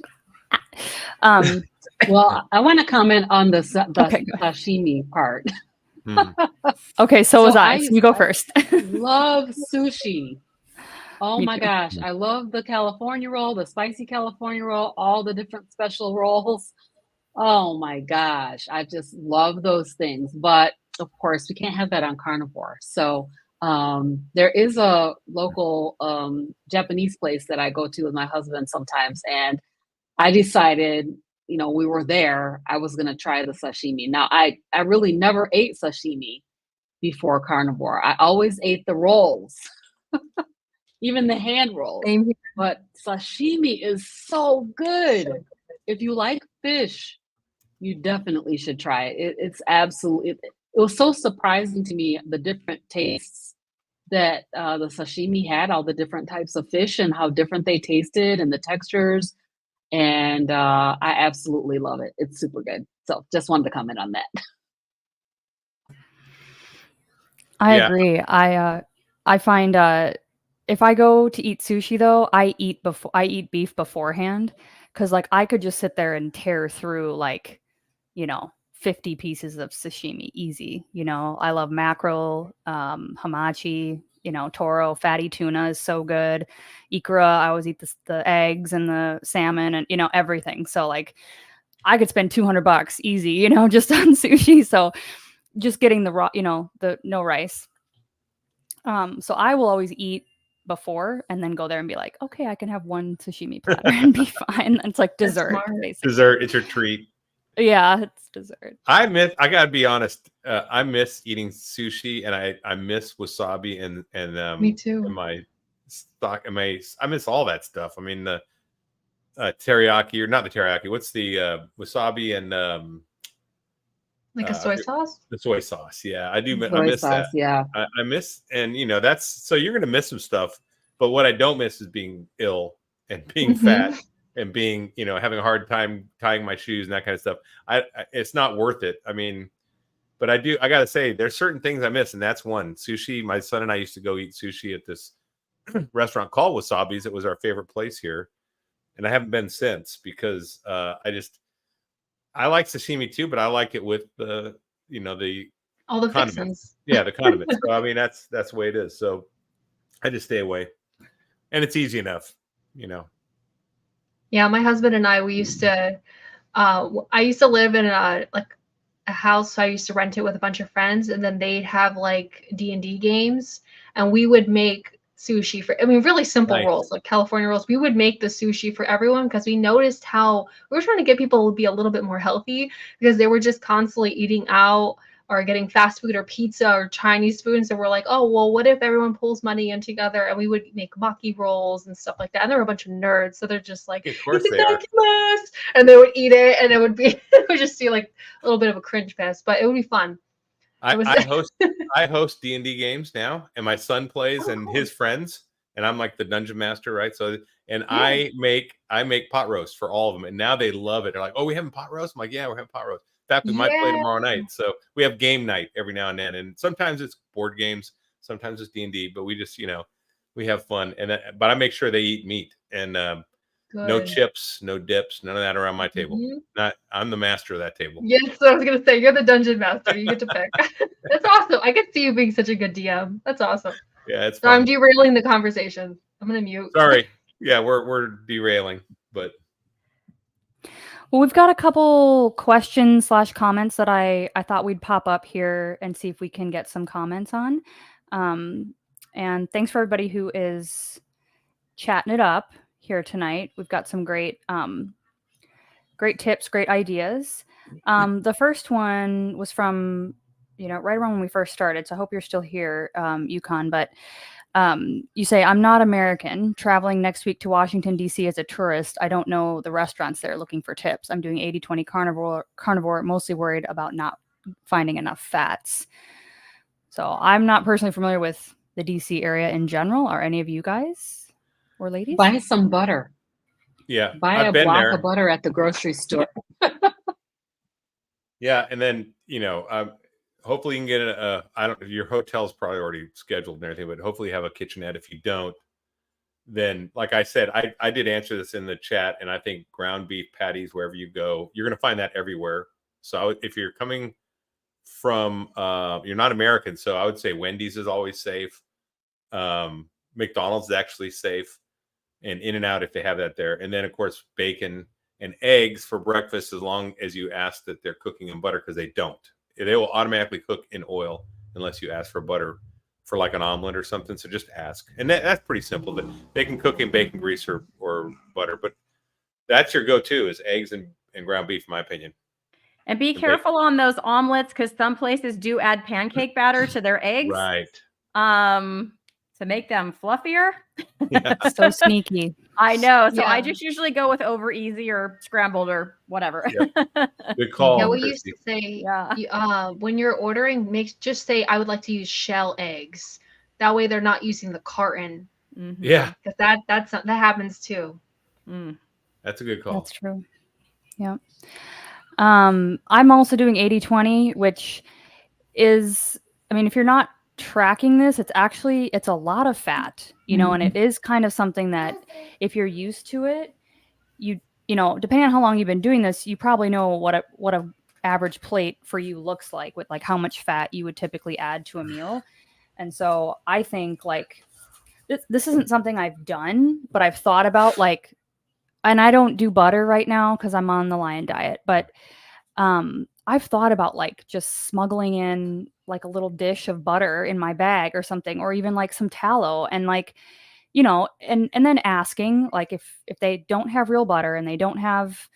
Well, I want to comment on the Okay, go ahead. sashimi part. Okay, so was I. I So you go first. love sushi. Oh Me my too. gosh, I love the California roll, the spicy California roll, all the different special rolls. Oh my gosh, I just love those things. But of course, we can't have that on carnivore. So there is a local Japanese place that I go to with my husband sometimes, and I decided, you know, we were there, I was gonna try the sashimi. Now, I really never ate sashimi before carnivore. I always ate the rolls, even the hand rolls. Same here. But sashimi is so good. If you like fish, you definitely should try it. It's absolutely, it was so surprising to me, the different tastes that the sashimi had, all the different types of fish and how different they tasted and the textures. And I absolutely love it. It's super good. So just wanted to comment on that. I Yeah. agree. I find if I go to eat sushi though, I eat beef beforehand, because like I could just sit there and tear through like, 50 pieces of sashimi easy. I love mackerel, hamachi, toro, fatty tuna is so good. Ikura, I always eat the eggs and the salmon and everything. So like I could spend $200 easy, just on sushi. So just getting the raw, the no rice. So I will always eat before and then go there and be like, okay, I can have one sashimi platter and be fine. It's like That's dessert, smart. basically. Dessert, it's your treat. Yeah, it's dessert. I gotta be honest. I miss eating sushi, and I miss wasabi and Me too. and my stock and I miss all that stuff. I mean the teriyaki, or not the teriyaki. What's the wasabi and Like a soy sauce? the soy sauce? Yeah, I do. I Soy miss sauce, that. yeah. I miss, and that's so you're gonna miss some stuff. But what I don't miss is being ill and being fat and being having a hard time tying my shoes and that kind of stuff. It's not worth it. I mean, but I gotta say there's certain things I miss, and that's one. Sushi. My son and I used to go eat sushi at this restaurant called Wasabi's. It was our favorite place here, and I haven't been since because I like sashimi too, but I like it with the All the condiments. fixins. Yeah, the condiments. So I mean that's the way it is. So I just stay away. And it's easy enough, Yeah, my husband and I, we used to I used to live in a house, so I used to rent it with a bunch of friends, and then they'd have like D&D games, and we would make sushi for, really simple Nice. rolls, like California rolls. We would make the sushi for everyone because we noticed how we were trying to get people to be a little bit more healthy, because they were just constantly eating out or getting fast food or pizza or Chinese food. And so we're like, oh, well, what if everyone pulls money in together, and we would make maki rolls and stuff like that. And there were a bunch of nerds, so they're just like, of course they are. and they would eat it, and it would be, it would just be like a little bit of a cringe fest, but it would be fun. I host D&D games now, and my son plays and his friends, and I'm like the dungeon master, right? So I make pot roast for all of them, and now they love it. They're like, "Oh, we having pot roast?" I'm like, "Yeah, we're having pot roast." In fact, we might play tomorrow night. So we have game night every now and then, and sometimes it's board games, sometimes it's D&D, but we just we have fun. And but I make sure they eat meat and no chips, no dips, none of that around my table. I'm the master of that table. Yes, so I was gonna say, you're the dungeon master. You get to pick. That's awesome. I could see you being such a good DM. That's awesome. Yeah, it's so fun. I'm derailing the conversation. I'm gonna mute. Sorry. Yeah, we're derailing, but well, we've got a couple questions / comments that I thought we'd pop up here and see if we can get some comments on. And thanks for everybody who is chatting it up here tonight. We've got some great tips, great ideas. The first one was from, right around when we first started. So I hope you're still here, Yukon. But you say, I'm not American, traveling next week to Washington, D.C. as a tourist. I don't know the restaurants there, looking for tips. I'm doing 80-20 carnivore, mostly worried about not finding enough fats. So I'm not personally familiar with the DC area in general. Are any of you guys or ladies? Buy some butter. Yeah, Buy I've a been block there. of butter at the grocery store. Yeah, and then hopefully you can get I don't. Your hotel's probably already scheduled and everything, but hopefully you have a kitchenette. If you don't, then like I said, I did answer this in the chat, and I think ground beef patties wherever you go, you're going to find that everywhere. So if you're coming from you're not American, so I would say Wendy's is always safe. McDonald's is actually safe, and In-N-Out if they have that there. And then of course bacon and eggs for breakfast, as long as you ask that they're cooking in butter, because they don't. They will automatically cook in oil unless you ask for butter for like an omelet or something. So just ask. And that's pretty simple. That they can cook in bacon grease or butter, but that's your go-to is eggs and ground beef, in my opinion. And be careful on those omelets, because some places do add pancake batter to their eggs. Right. To make them fluffier. Yeah. So sneaky. I know. So Yeah. I just usually go with over easy or scrambled or whatever. Yep. Good call. Yeah, we Christy. used to say, Yeah. when you're ordering, just say, I would like to use shell eggs. That way they're not using the carton. Mm-hmm. Yeah, Because that happens too. Mm. that's a good call. That's true. Yeah. I'm also doing 80-20, which is, I mean, if you're not tracking this, it's a lot of fat, you know, and it is kind of something that if you're used to it, you know, depending on how long you've been doing this, you probably know what a average plate for you looks like, with like how much fat you would typically add to a meal. And so I think like this isn't something I've done, but I've thought about, like, and I don't do butter right now because I'm on the Lion diet, but I've thought about like just smuggling in like a little dish of butter in my bag or something, or even like some tallow, and like, you know, and then asking, like, if they don't have real butter and they don't have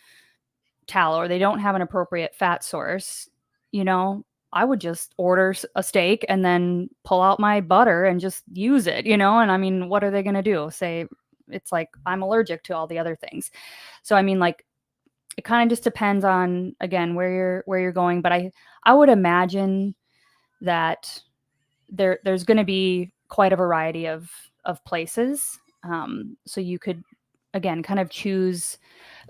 tallow or they don't have an appropriate fat source, you know, I would just order a steak and then pull out my butter and just use it, you know. And I mean, what are they going to do? Say it's like I'm allergic to all the other things. So I mean, like, it kind of just depends on, again, where you're going, but I would imagine that there's going to be quite a variety of places, so you could, again, kind of choose,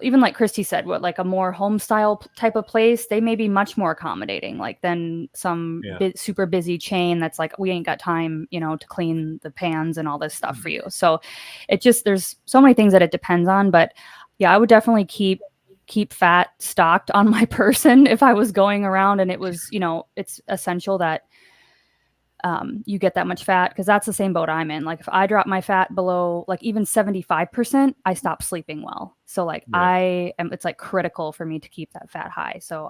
even like Christy said, what, like a more home style type of place, they may be much more accommodating, like, than some super busy chain that's like, we ain't got time, you know, to clean the pans and all this stuff for you. So it just, there's so many things that it depends on. But yeah, I would definitely keep fat stocked on my person if I was going around and it was, you know, it's essential that you get that much fat, because that's the same boat I'm in. Like, if I drop my fat below like even 75%, I stop sleeping well. So like it's like critical for me to keep that fat high. So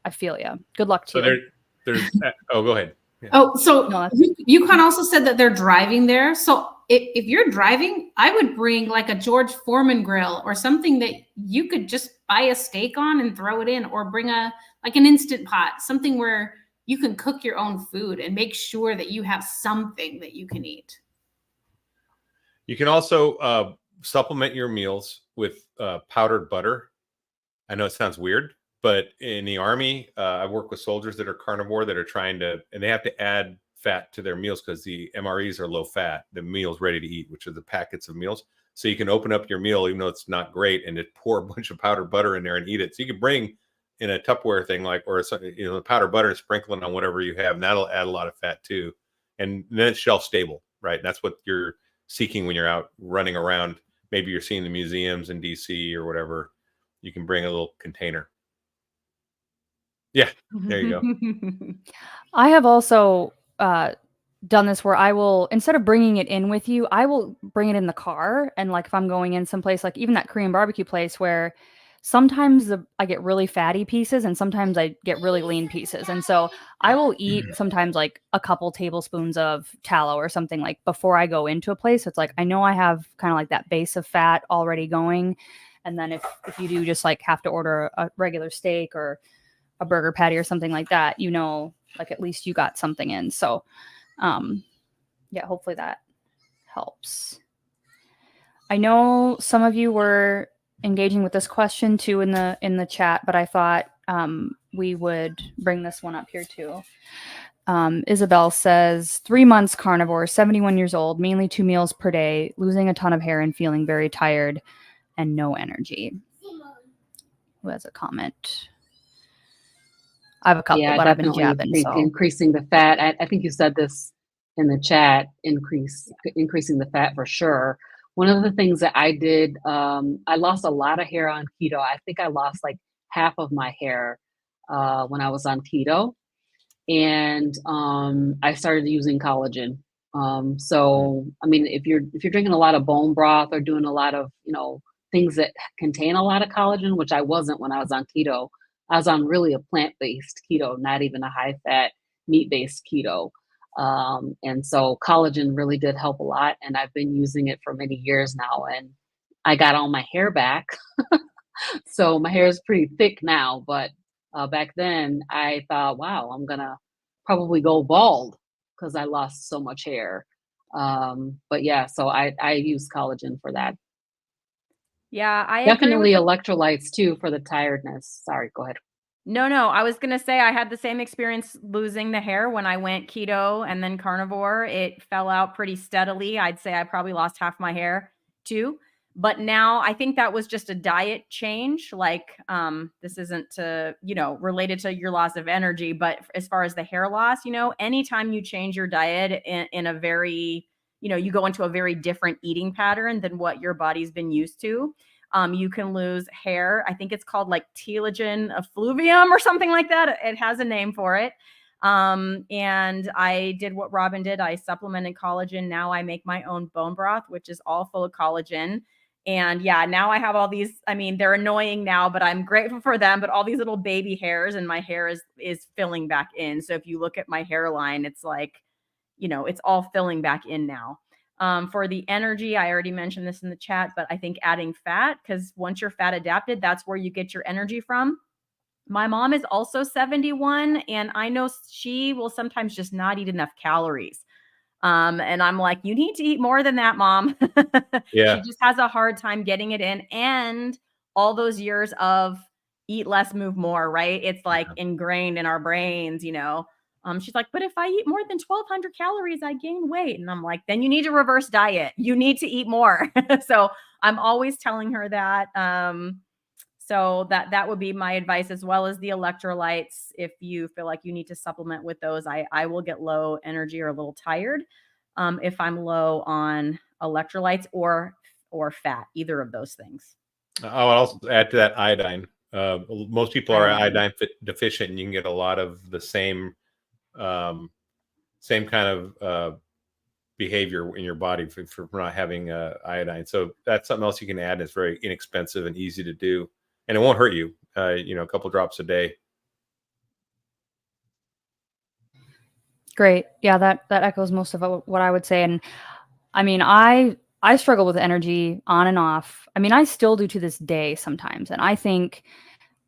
I feel you. Good luck to you. There's oh, go ahead. Yeah. Oh, so no, you kind of also said that they're driving there. So if you're driving, I would bring like a George Foreman grill or something that you could just buy a steak on and throw it in, or bring like an Instant Pot, something where you can cook your own food and make sure that you have something that you can eat. You can also supplement your meals with powdered butter. I know it sounds weird, but in the Army, I work with soldiers that are carnivore that are trying to, and they have to add fat to their meals because the MREs are low fat, the meals ready to eat, which are the packets of meals. So you can open up your meal, even though it's not great, and just pour a bunch of powdered butter in there and eat it. So you can bring in a Tupperware thing, like, or something, you know, the powdered butter and sprinkle it on whatever you have, and that'll add a lot of fat too. And then it's shelf stable, right? And that's what you're seeking when you're out running around. Maybe you're seeing the museums in DC or whatever. You can bring a little container. Yeah, there you go. I have also done this where I will, instead of bringing it in with you, I will bring it in the car. And like, if I'm going in someplace, like even that Korean barbecue place, where sometimes I get really fatty pieces and sometimes I get really lean pieces. And so I will eat sometimes like a couple tablespoons of tallow or something, like, before I go into a place. So it's like, I know I have kind of like that base of fat already going. And then if you do just like have to order a regular steak or a burger patty or something like that, you know, like, at least you got something in. So yeah, hopefully that helps. I know some of you were engaging with this question too in the chat, but I thought we would bring this one up here too. Isabel says 3 months carnivore, 71 years old, mainly 2 meals per day, losing a ton of hair and feeling very tired and no energy. Who has a comment? I have a couple, Yeah, but I've been definitely jabbing. think So increasing the fat. I think you said this in the chat, increasing the fat for sure. One of the things that I did, I lost a lot of hair on keto. I think I lost like half of my hair when I was on keto. And I started using collagen. So I mean, if you're drinking a lot of bone broth or doing a lot of things that contain a lot of collagen, which I wasn't when I was on keto. I was on really a plant-based keto, not even a high-fat meat-based keto. And so collagen really did help a lot, and I've been using it for many years now. And I got all my hair back, so my hair is pretty thick now. But back then, I thought, wow, I'm gonna probably go bald because I lost so much hair. But yeah, so I use collagen for that. Yeah, I agree Definitely with electrolytes too for the tiredness. Sorry, go ahead. No, I was gonna say I had the same experience losing the hair when I went keto and then carnivore. It fell out pretty steadily. I'd say I probably lost half my hair too. But now I think that was just a diet change. Like, this isn't related to your loss of energy, but as far as the hair loss, anytime you change your diet in a very, you go into a very different eating pattern than what your body's been used to. You can lose hair. I think it's called like telogen effluvium or something like that. It has a name for it. And I did what Robin did. I supplemented collagen. Now I make my own bone broth, which is all full of collagen. And yeah, now I have all these, I mean, they're annoying now, but I'm grateful for them. But all these little baby hairs and my hair is filling back in. So if you look at my hairline, it's like, it's all filling back in now. For the energy, I already mentioned this in the chat, but I think adding fat, because once you're fat adapted, that's where you get your energy from. My mom is also 71, and I know she will sometimes just not eat enough calories. And I'm like, you need to eat more than that, Mom. Yeah. She just has a hard time getting it in. And all those years of eat less, move more, right? It's like ingrained in our brains, she's like, but if I eat more than 1,200 calories, I gain weight. And I'm like, then you need to reverse diet. You need to eat more. So I'm always telling her that. So that would be my advice, as well as the electrolytes. If you feel like you need to supplement with those, I will get low energy or a little tired if I'm low on electrolytes or fat, either of those things. I would also add to that iodine. Most people are Iodine. iodine deficient, and you can get a lot of the same kind of behavior in your body for not having iodine. So that's something else you can add. It's very inexpensive and easy to do, and it won't hurt you. A couple drops a day. great. Yeah, that echoes most of what I would say. And I mean, I struggle with energy on and off. I mean, I still do to this day sometimes. And I think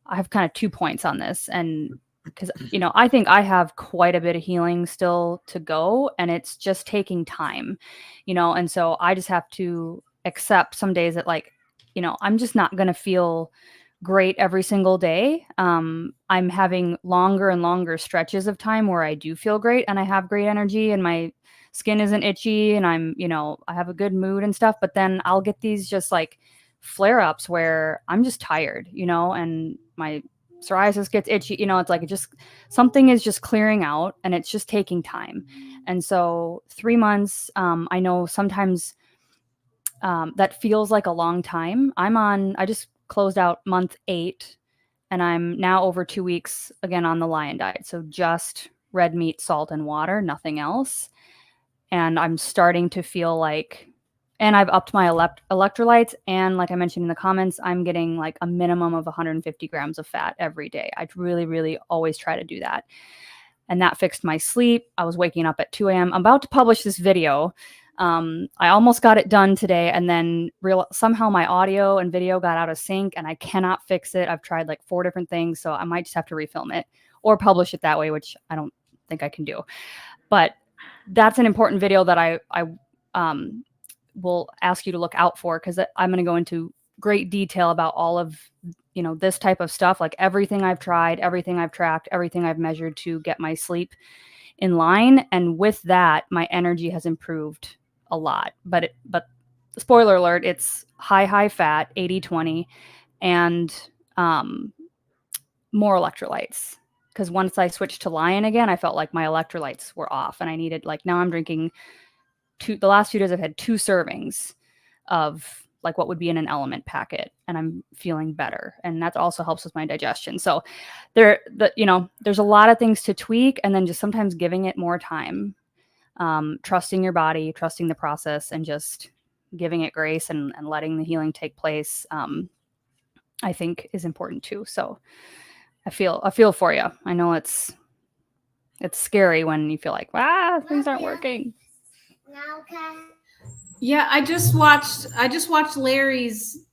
I have kind of 2 points on this. And because, I think I have quite a bit of healing still to go, and it's just taking time, and so I just have to accept some days that, like, I'm just not going to feel great every single day. I'm having longer and longer stretches of time where I do feel great and I have great energy and my skin isn't itchy and I'm, I have a good mood and stuff. But then I'll get these just like flare ups where I'm just tired, and my psoriasis gets itchy, it's like something is just clearing out and it's just taking time. And so 3 months, I know sometimes that feels like a long time. I just closed out month 8 and I'm now over 2 weeks again on the lion diet. So just red meat, salt, and water, nothing else. And I'm starting to feel like, and I've upped my electrolytes. And like I mentioned in the comments, I'm getting like a minimum of 150 grams of fat every day. I really, really always try to do that. And that fixed my sleep. I was waking up at 2 a.m. I'm about to publish this video. I almost got it done today, and then somehow my audio and video got out of sync and I cannot fix it. I've tried like 4 different things, so I might just have to refilm it or publish it that way, which I don't think I can do. But that's an important video that I will ask you to look out for, because I'm going to go into great detail about all of this type of stuff, like everything I've tried, everything I've tracked, everything I've measured to get my sleep in line. And with that, my energy has improved a lot. But spoiler alert, it's high fat, 80-20, and more electrolytes. Because once I switched to Lion again, I felt like my electrolytes were off, and I needed, like, now I'm drinking the last 2 days I've had 2 servings of like what would be in an element packet, and I'm feeling better. And that also helps with my digestion. So there's a lot of things to tweak, and then just sometimes giving it more time, trusting your body, trusting the process, and just giving it grace and letting the healing take place, I think is important too. So I feel for you. I know it's scary when you feel like, things aren't working. Yeah, I just watched Larry's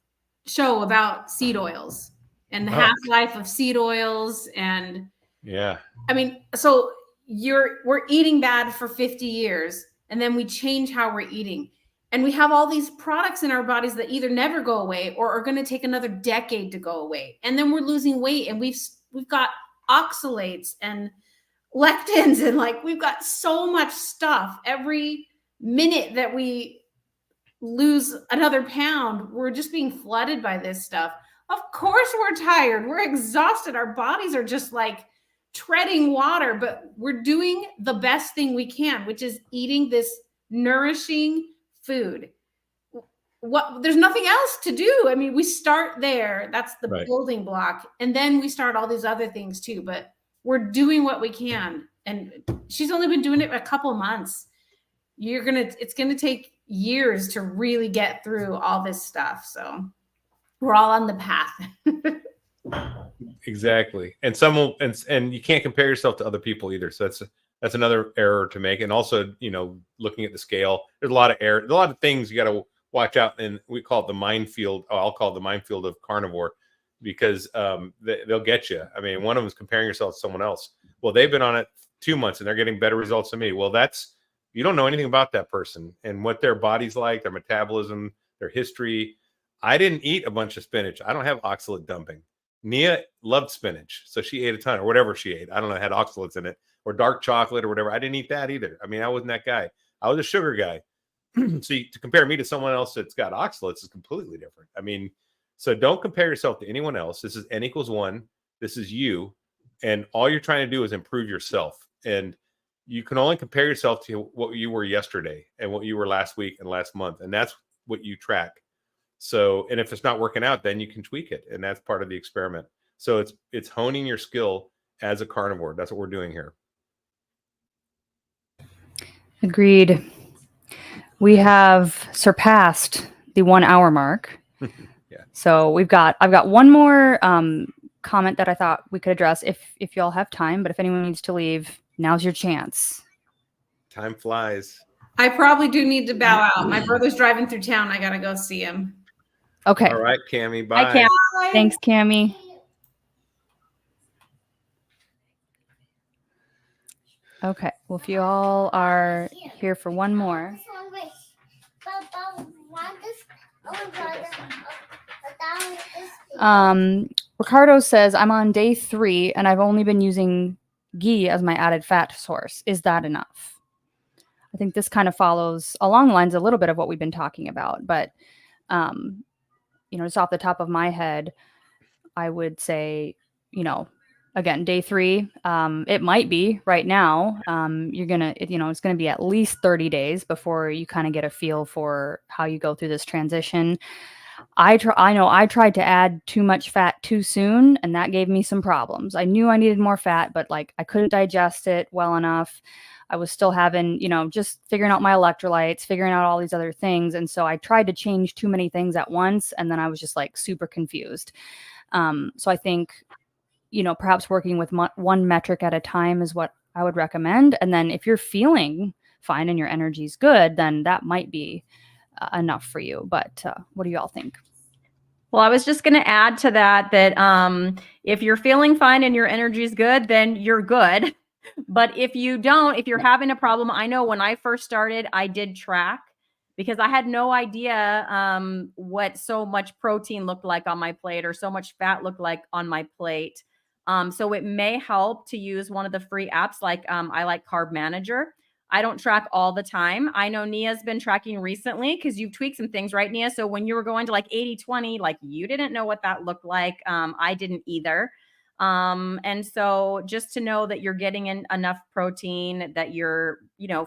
show about seed oils and the half-life of seed oils. And yeah, I mean, so we're eating bad for 50 years, and then we change how we're eating. And we have all these products in our bodies that either never go away or are going to take another decade to go away. And then we're losing weight, and we've got oxalates and lectins, and like we've got so much stuff. Every minute that we lose another pound, we're just being flooded by this stuff. Of course we're tired, we're exhausted, our bodies are just like treading water, but we're doing the best thing we can, which is eating this nourishing food. There's nothing else to do. I mean, we start there, that's the building block, and then we start all these other things too, but we're doing what we can. And she's only been doing it a couple months. It's gonna take years to really get through all this stuff. So we're all on the path. Exactly. And and you can't compare yourself to other people either. So that's another error to make. And also, looking at the scale, there's a lot of error. There's a lot of things you got to watch out. And we call it the minefield. I'll call it the minefield of carnivore, because they'll get you. I mean, one of them is comparing yourself to someone else. Well, they've been on it 2 months and they're getting better results than me. Well, you don't know anything about that person and what their body's like, their metabolism, their history. I didn't eat a bunch of spinach. I don't have oxalate dumping. Nia loved spinach, so she ate a ton, or whatever she ate. I don't know, it had oxalates in it, or dark chocolate or whatever. I didn't eat that either. I mean, I wasn't that guy. I was a sugar guy. So to compare me to someone else that's got oxalates is completely different. I mean, so don't compare yourself to anyone else. This is N=1. This is you. And all you're trying to do is improve yourself. And you can only compare yourself to what you were yesterday and what you were last week and last month. And that's what you track. So, and if it's not working out, then you can tweak it. And that's part of the experiment. So it's honing your skill as a carnivore. That's what we're doing here. Agreed. We have surpassed the 1 hour mark. Yeah. So I've got one more comment that I thought we could address if y'all have time, but if anyone needs to leave, now's your chance. Time flies. I probably do need to bow out. My brother's driving through town. I got to go see him. Okay. All right, Cammie. Bye. Bye, Cam. Thanks, Cammie. Okay. Well, if you all are here for one more. Ricardo says, I'm on day 3 and I've only been using ghee as my added fat source. Is that enough? I think this kind of follows along the lines a little bit of what we've been talking about, but just off the top of my head, I would say, again, day 3, it might be right now. It's gonna be at least 30 days before you kind of get a feel for how you go through this transition. I know I tried to add too much fat too soon, and that gave me some problems. I knew I needed more fat, but like I couldn't digest it well enough. I was still having, just figuring out my electrolytes, figuring out all these other things. And so I tried to change too many things at once. And then I was just like super confused. So I think, perhaps working with one metric at a time is what I would recommend. And then if you're feeling fine and your energy's good, then that might be enough for you. But what do you all think? Well, I was just going to add to that if you're feeling fine and your energy is good, then you're good. But if you're having a problem, I know when I first started, I did track because I had no idea what so much protein looked like on my plate or so much fat looked like on my plate. So it may help to use one of the free apps like I like Carb Manager. I don't track all the time. I know Nia's been tracking recently because you've tweaked some things, right, Nia? So when you were going to like 80-20, like you didn't know what that looked like. I didn't either. And so just to know that you're getting in enough protein, that your,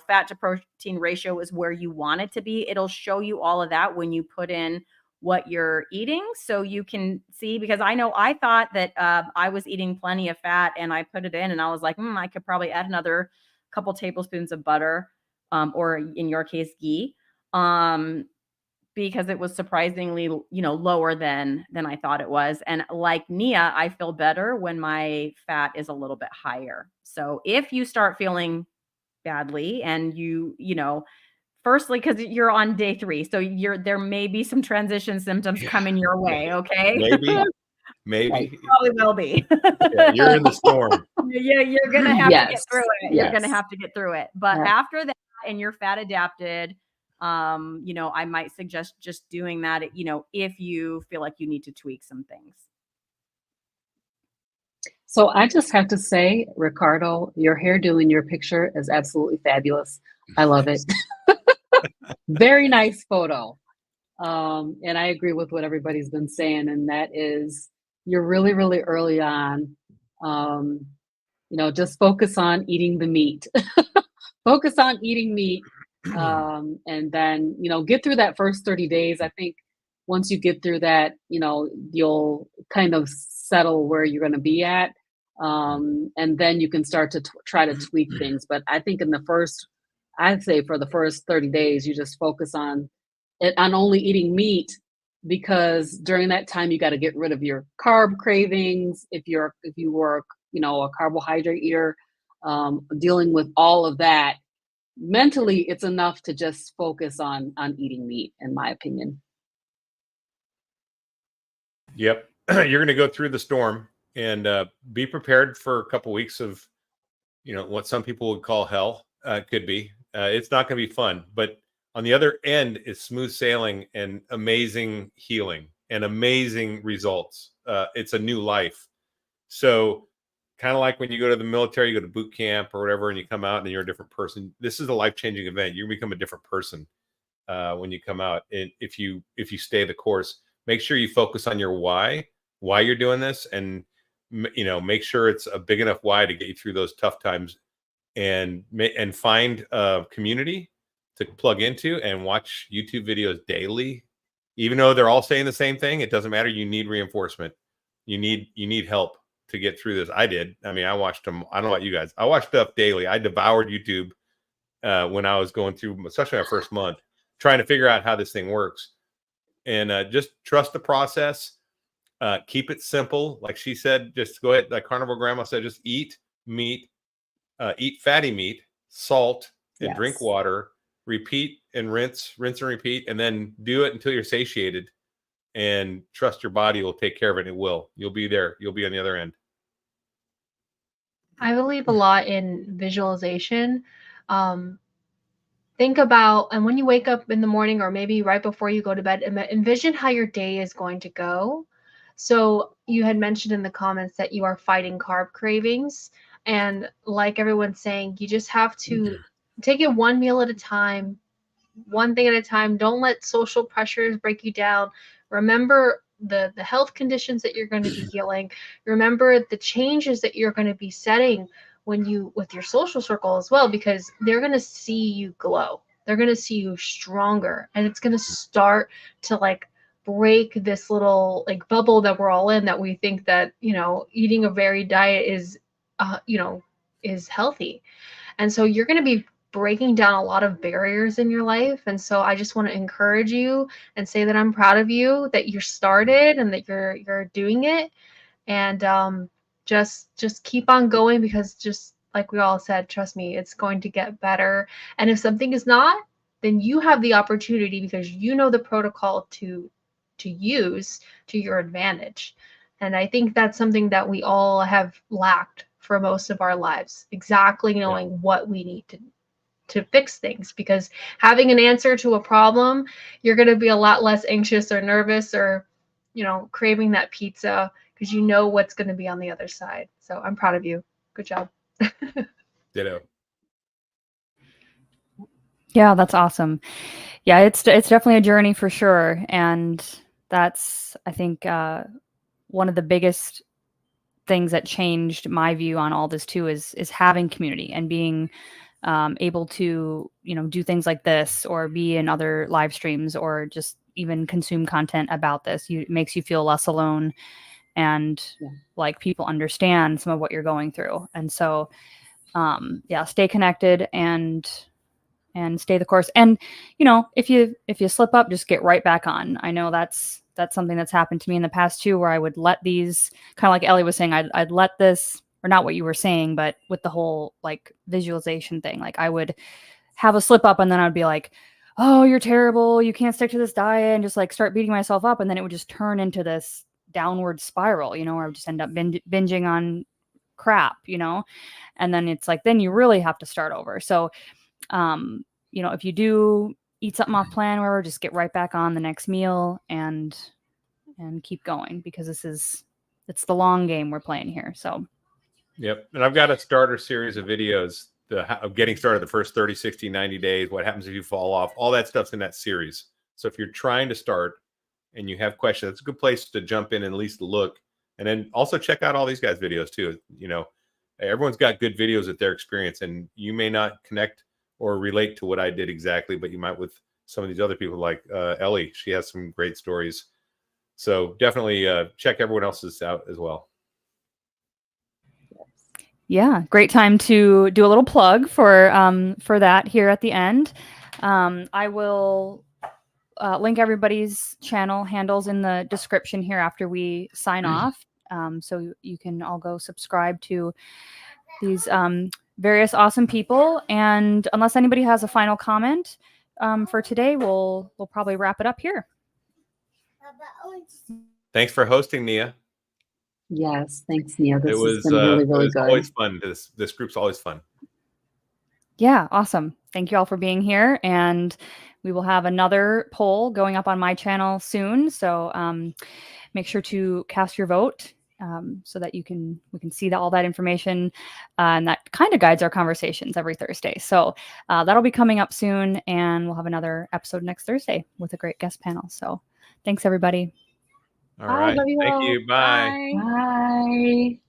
fat to protein ratio is where you want it to be. It'll show you all of that when you put in what you're eating. So you can see, because I know I thought that I was eating plenty of fat and I put it in and I was like, I could probably add another couple tablespoons of butter, or in your case, ghee, because it was surprisingly, lower than I thought it was. And like Nia, I feel better when my fat is a little bit higher. So if you start feeling badly and firstly, because you're on day 3, so there may be some transition symptoms coming your way. Okay. Maybe Probably will be. Yeah, you're in the storm. Yeah, you're gonna have to get through it. You're gonna Yes. have to get through it. But Yeah. after that, and you're fat adapted, I might suggest just doing that, if you feel like you need to tweak some things. So I just have to say, Ricardo, your hairdo in your picture is absolutely fabulous. I love it. Very nice photo. And I agree with what everybody's been saying, and that is you're really, really early on. Just focus on eating the meat. Focus on eating meat. And then, get through that first 30 days. I think once you get through that, you'll kind of settle where you're going to be at. And then you can start to try to tweak things. But I think I'd say for the first 30 days, you just focus on only eating meat, because during that time you got to get rid of your carb cravings. If you were, a carbohydrate eater, dealing with all of that, mentally it's enough to just focus on eating meat, in my opinion. Yep. You're going to go through the storm and be prepared for a couple weeks of, what some people would call hell. Could be. It's not going to be fun, but on the other end is smooth sailing and amazing healing and amazing results. It's a new life. So kind of like when you go to the military, you go to boot camp or whatever, and you come out and you're a different person. This is a life-changing event. You become a different person when you come out. And if you stay the course, make sure you focus on your why you're doing this, and make sure it's a big enough why to get you through those tough times, and find a community to plug into and watch YouTube videos daily. Even though they're all saying the same thing, it doesn't matter. You need reinforcement. You need help to get through this. I did. I mean, I watched them. I don't know about you guys. I watched stuff daily. I devoured YouTube when I was going through, especially my first month, trying to figure out how this thing works. And just trust the process. Keep it simple. Like she said, just go ahead. Like Carnivore Grandma said, just eat meat, eat fatty meat, salt, and drink water. Repeat and rinse and repeat, and then do it until you're satiated, and trust your body will take care of it. It will. You'll be there. You'll be on the other end. I believe a lot in visualization. Think about, and when you wake up in the morning or maybe right before you go to bed, envision how your day is going to go. So you had mentioned in the comments that you are fighting carb cravings. And like everyone's saying, you just have to take it one meal at a time, one thing at a time. Don't let social pressures break you down. Remember the health conditions that you're going to be healing. Remember the changes that you're going to be setting with your social circle as well, because they're going to see you glow. They're going to see you stronger, and it's going to start to break this little bubble that we're all in, that we think that, eating a varied diet is healthy. And so you're going to be breaking down a lot of barriers in your life. And so I just want to encourage you and say that I'm proud of you, that you're started and that you're doing it. And just keep on going, because just like we all said, trust me, it's going to get better. And if something is not, then you have the opportunity, because you know the protocol to use to your advantage. And I think that's something that we all have lacked for most of our lives, exactly knowing what we need to fix things. Because having an answer to a problem, you're going to be a lot less anxious or nervous or craving that pizza, because you know what's going to be on the other side. So I'm proud of you. Good job. Ditto. Yeah, that's awesome. Yeah, it's definitely a journey for sure, and that's, I think, one of the biggest things that changed my view on all this too is having community and being able to, you know, do things like this or be in other live streams or just even consume content about this. It makes you feel less alone, and like people understand some of what you're going through. And so, yeah, stay connected and stay the course. And, you know, if you slip up, just get right back on. I know that's something that's happened to me in the past too, where I would let these, kind of like Ellie was saying, I'd let this, or not what you were saying, but with the whole like visualization thing, like I would have a slip up and then I'd be like, oh, you're terrible, you can't stick to this diet, and just like start beating myself up. And then it would just turn into this downward spiral, you know, where I would just end up binging on crap, you know. And then it's like, then you really have to start over. So you know, if you do eat something off plan, or whatever, just get right back on the next meal and keep going, because it's the long game we're playing here. So Yep. And I've got a starter series of videos of getting started the first 30, 60, 90 days. What happens if you fall off? All that stuff's in that series. So if you're trying to start and you have questions, it's a good place to jump in and at least look. And then also check out all these guys' videos too. You know, everyone's got good videos at their experience, and you may not connect or relate to what I did exactly, but you might with some of these other people like Ellie. She has some great stories. So definitely check everyone else's out as well. yeah, great time to do a little plug for that here at the end. I will link everybody's channel handles in the description here after we sign off. So you can all go subscribe to these various awesome people. And unless anybody has a final comment for today, we'll probably wrap it up here. Thanks for hosting, Nia. Yes, thanks, Nia. This It was has been really, really good. Always fun. This group's always fun. Yeah, awesome. Thank you all for being here, and we will have another poll going up on my channel soon. So make sure to cast your vote so that we can see all that information, and that kind of guides our conversations every Thursday. So that'll be coming up soon, and we'll have another episode next Thursday with a great guest panel. So thanks, everybody. All Bye, right. love you Thank all. you. Bye. Bye. Bye.